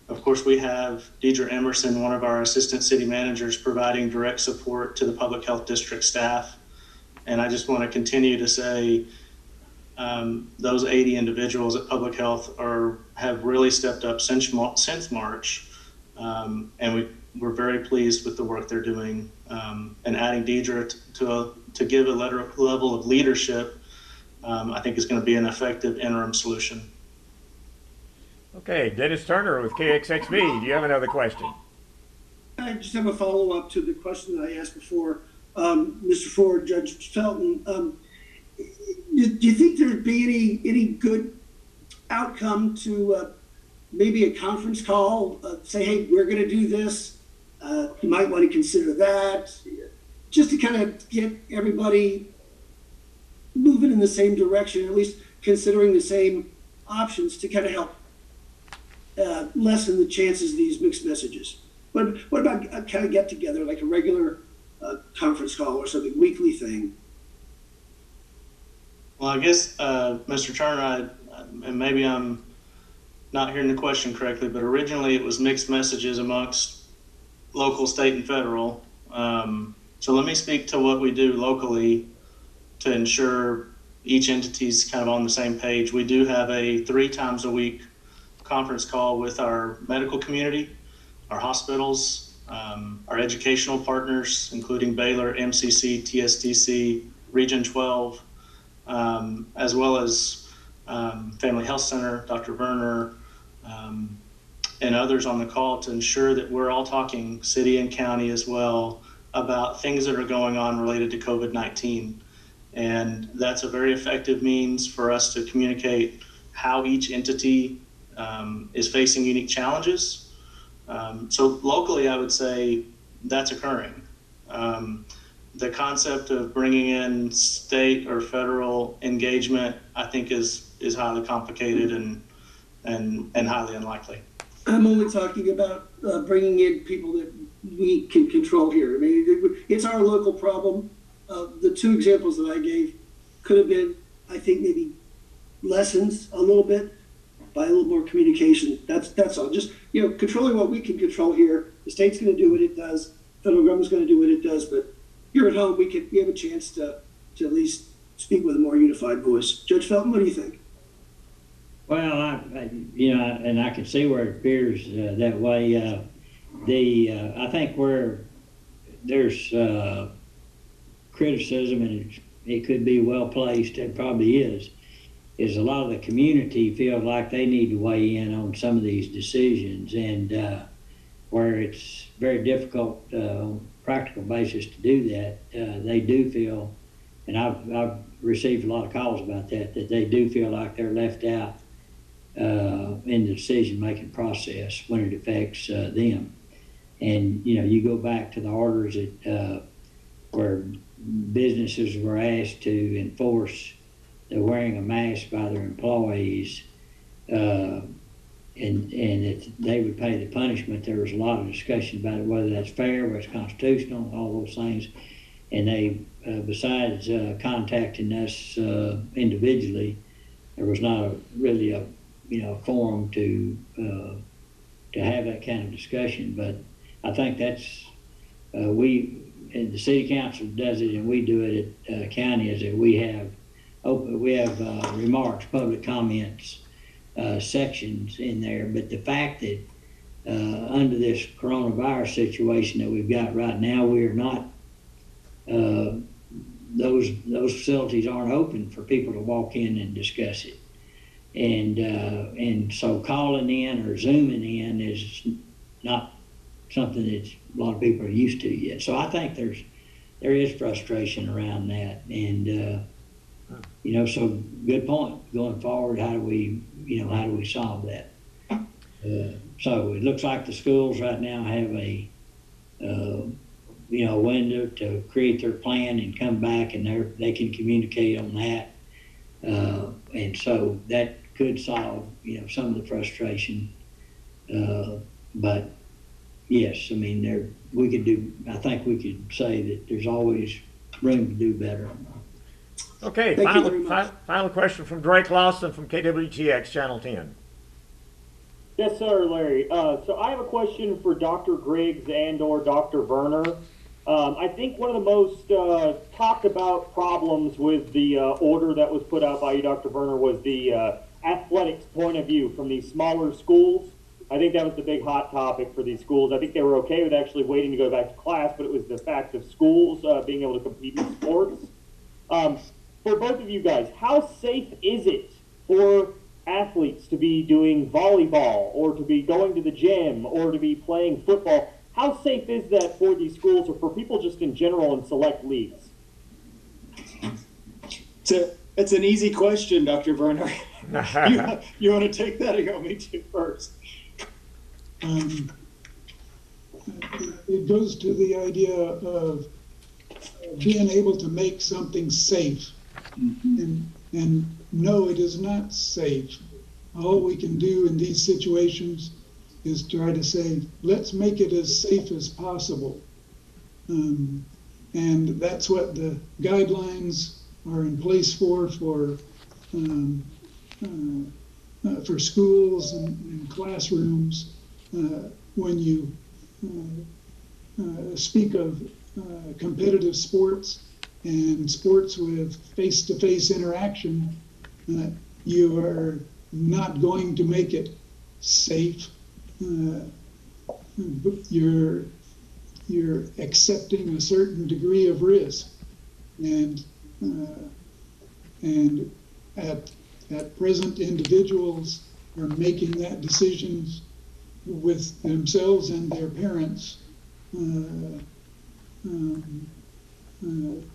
of course, we have Deidre Emerson, one of our assistant city managers, providing direct support to the public health district staff. And I just want to continue to say those 80 individuals at public health have really stepped up since March. And we're very pleased with the work they're doing. And adding Deidre to give a level of leadership, I think is going to be an effective interim solution. Okay, Dennis Turner with KXXB. Do you have another question? I just have a follow-up to the question that I asked before. Mr. Ford, Judge Felton, do you think there'd be any good outcome to maybe a conference call? Say, hey, we're going to do this. You might want to consider that, just to kind of get everybody moving in the same direction, at least considering the same options to kind of help lessen the chances of these mixed messages. What about a kind of get together, like a regular conference call or something, weekly thing? Well, I guess, Mr. Turner, and maybe I'm not hearing the question correctly, but originally it was mixed messages amongst local, state, and federal. So let me speak to what we do locally to ensure each entity's kind of on the same page. We do have a 3 times a week conference call with our medical community, our hospitals, our educational partners, including Baylor, MCC, TSTC, Region 12, as well as Family Health Center, Dr. Werner, and others on the call to ensure that we're all talking city and county as well about things that are going on related to COVID-19. And that's a very effective means for us to communicate how each entity is facing unique challenges. So locally, I would say that's occurring. The concept of bringing in state or federal engagement, I think, is highly complicated and highly unlikely. I'm only talking about bringing in people that we can control here. I mean, it's our local problem. The 2 examples that I gave could have been, I think, maybe lessened a little bit by a little more communication. That's all. Just, controlling what we can control here. The state's going to do what it does. Federal government's going to do what it does. But here at home, we have a chance to at least speak with a more unified voice. Judge Felton, what do you think? Well, and I can see where it appears that way. I think where there's criticism, and it could be well placed, it probably is a lot of the community feel like they need to weigh in on some of these decisions, and where it's very difficult on a practical basis to do that, they do feel, and I've received a lot of calls about that they do feel like they're left out in the decision-making process when it affects them. And, you go back to the orders that where businesses were asked to enforce the wearing a mask by their employees, and if they would pay the punishment. There was a lot of discussion about it, whether that's fair, whether it's constitutional, all those things. And they, besides contacting us individually, there was not really a forum to have that kind of discussion. But I think that's and the city council does it, and we do it at county, is that we have remarks, public comments sections in there. But the fact that under this coronavirus situation that we've got right now, we are not those facilities aren't open for people to walk in and discuss it. And so calling in or zooming in is not something that a lot of people are used to yet. So I think there is frustration around that, and so good point. Going forward, how do we solve that? So it looks like the schools right now have a window to create their plan and come back, and they can communicate on that, and so that could solve some of the frustration. But yes, I mean I think we could say that there's always room to do better. Okay, final question from Drake Lawson from KWTX Channel 10. Yes, sir, Larry. So I have a question for Dr. Griggs and or Dr. Werner. I think one of the most talked about problems with the order that was put out by you, Dr. Werner, was the athletics point of view from these smaller schools. I think that was the big hot topic for these schools. I think they were okay with actually waiting to go back to class, but it was the fact of schools being able to compete in sports. For both of you guys, how safe is it for athletes to be doing volleyball or to be going to the gym or to be playing football how safe is that for these schools or for people just in general in select leagues? It's an easy question, Dr. Werner. You want to take that, or you want me to first? It goes to the idea of being able to make something safe. And no, it is not safe. All we can do in these situations is try to say, let's make it as safe as possible. And that's what the guidelines are in place for schools and classrooms. When you speak of competitive sports and sports with face-to-face interaction, you are not going to make it safe. You're accepting a certain degree of risk, and at present, individuals are making that decisions with themselves and their parents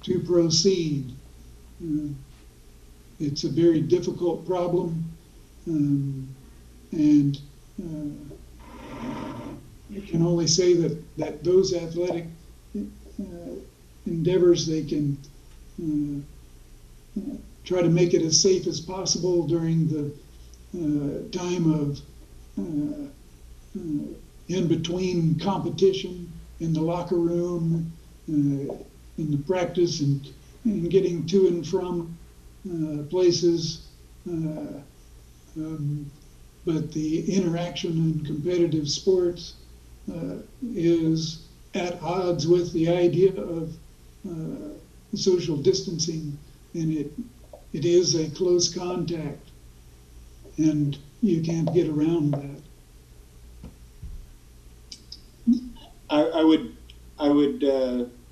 to proceed. It's a very difficult problem, and I can only say that those athletic endeavors, they can try to make it as safe as possible during the time of in between competition, in the locker room, in the practice, and getting to and from places. But the interaction in competitive sports is at odds with the idea of social distancing, and it is a close contact, and you can't get around that. I would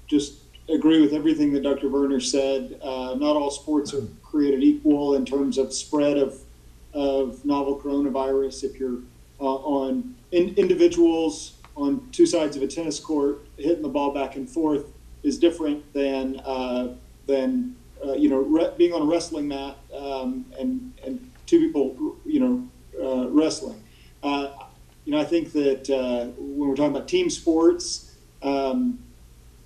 just agree with everything that Dr. Werner said. Not all sports are created equal in terms of spread of novel coronavirus. If you're on individuals on two sides of a tennis court hitting the ball back and forth is different than being on a wrestling mat and two people wrestling. I think that when we're talking about team sports, a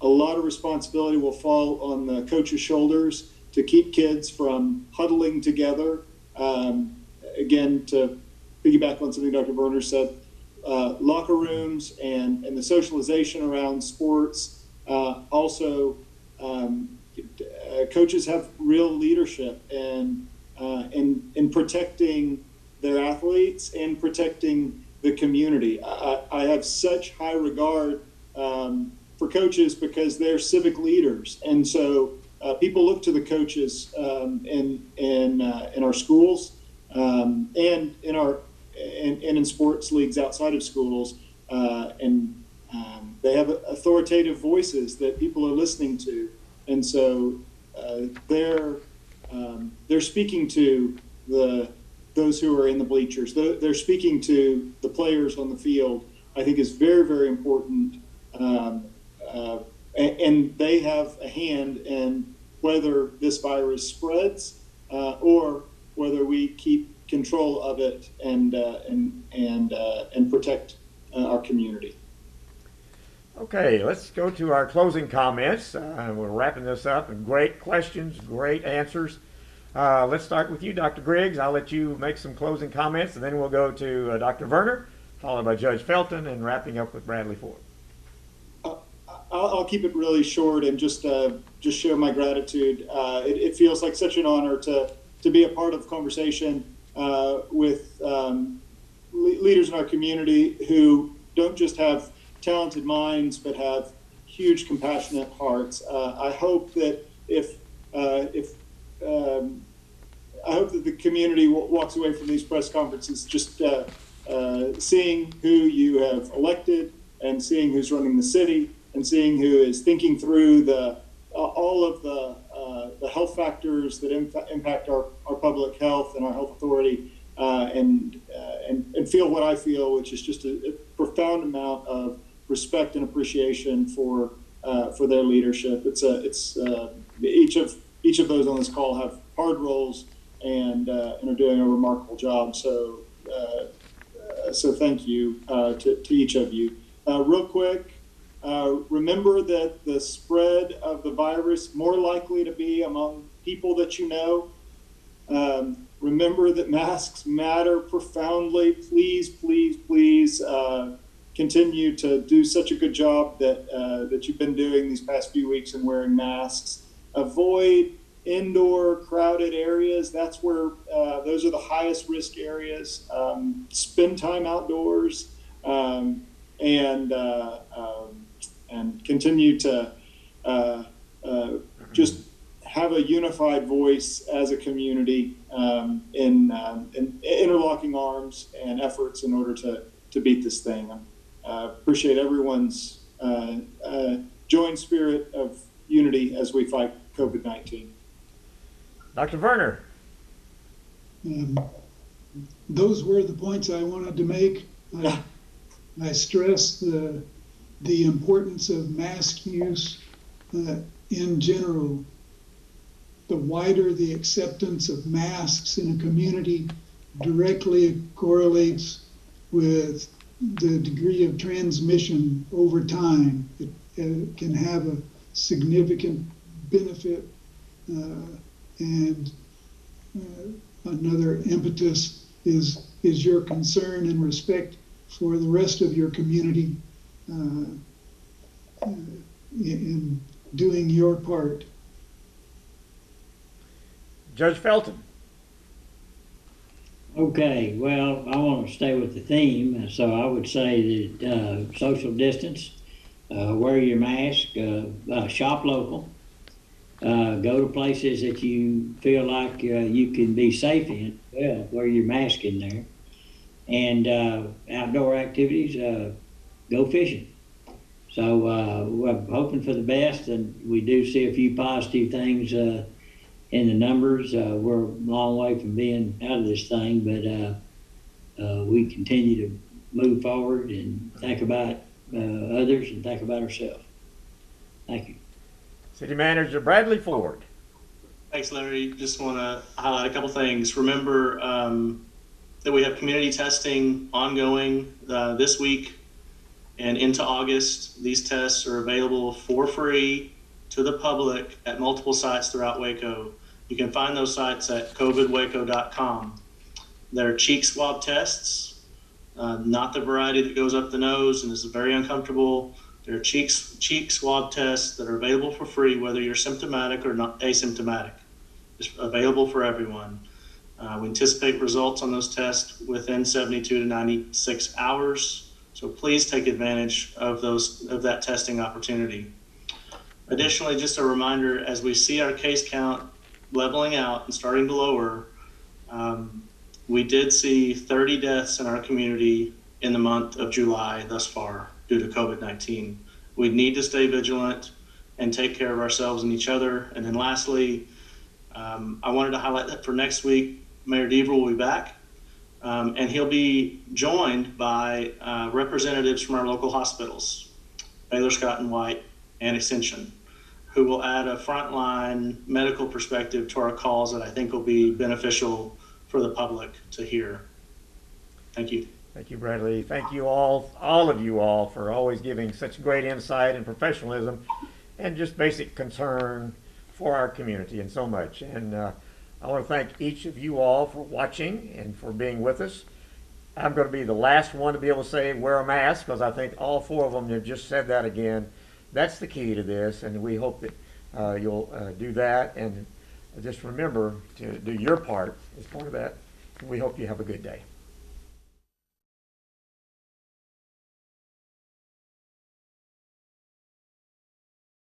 lot of responsibility will fall on the coach's shoulders to keep kids from huddling together. Again, to piggyback on something Dr. Werner said, locker rooms and the socialization around sports. Also, coaches have real leadership in protecting their athletes and protecting the community. I have such high regard for coaches because they're civic leaders, and so people look to the coaches in our schools and in sports leagues outside of schools, and they have authoritative voices that people are listening to, and so they're speaking to those who are in the bleachers. They're speaking to the players on the field. I think is very, very important, and they have a hand in whether this virus spreads or whether we keep control of it and protect our community. Okay, let's go to our closing comments. We're wrapping this up, and great questions, great answers. Let's start with you, Dr. Griggs. I'll let you make some closing comments, and then we'll go to Dr. Werner, followed by Judge Felton, and wrapping up with Bradley Ford. I'll keep it really short and just share my gratitude. It feels like such an honor to be a part of conversation with leaders in our community who don't just have talented minds but have huge compassionate hearts. I hope that I hope that the community walks away from these press conferences just seeing who you have elected and seeing who's running the city and seeing who is thinking through all of the health factors that impact our public health and our health authority, and feel what I feel, which is just a profound amount of respect and appreciation for their leadership. Each of those on this call have hard roles and are doing a remarkable job. So thank you to each of you. Real quick, remember that the spread of the virus more likely to be among people that you know. Remember that masks matter profoundly. Please, please, please continue to do such a good job that you've been doing these past few weeks in wearing masks. Avoid indoor crowded areas. That's where those are the highest risk areas. Spend time outdoors and continue to just have a unified voice as a community in interlocking arms and efforts in order to beat this thing. Appreciate everyone's joy and spirit of unity as we fight COVID-19. Dr. Werner. Those were the points I wanted to make. I stress the importance of mask use in general. The wider the acceptance of masks in a community directly correlates with the degree of transmission over time. It can have a significant benefit, and another impetus is your concern and respect for the rest of your community in doing your part. Judge Felton. Okay, well, I want to stay with the theme, so I would say that social distance, wear your mask, shop local, go to places that you feel like you can be safe in. Well, wear your mask in there. And outdoor activities, go fishing. So we're hoping for the best, and we do see a few positive things in the numbers. We're a long way from being out of this thing, but we continue to move forward and think about others and think about ourselves. Thank you. City Manager Bradley Ford. Thanks, Larry. Just want to highlight a couple things. Remember that we have community testing ongoing this week and into August. These tests are available for free to the public at multiple sites throughout Waco. You can find those sites at covidwaco.com. They're cheek swab tests, not the variety that goes up the nose and is very uncomfortable. They're cheek swab tests that are available for free, whether you're symptomatic or not asymptomatic. It's available for everyone. We anticipate results on those tests within 72 to 96 hours. So please take advantage of that testing opportunity. Additionally, just a reminder, as we see our case count leveling out and starting to lower, we did see 30 deaths in our community in the month of July thus far due to COVID-19. We need to stay vigilant and take care of ourselves and each other. And then lastly, I wanted to highlight that for next week, Mayor Deaver will be back, and he'll be joined by representatives from our local hospitals, Baylor, Scott and White, and Extension, who will add a frontline medical perspective to our calls that I think will be beneficial for the public to hear. Thank you. Thank you, Bradley. Thank you all of you all, for always giving such great insight and professionalism and just basic concern for our community and so much. And I want to thank each of you all for watching and for being with us. I'm going to be the last one to be able to say wear a mask, because I think all four of them have just said that again. That's the key to this, and we hope that you'll do that, and just remember to do your part as part of that. We hope you have a good day.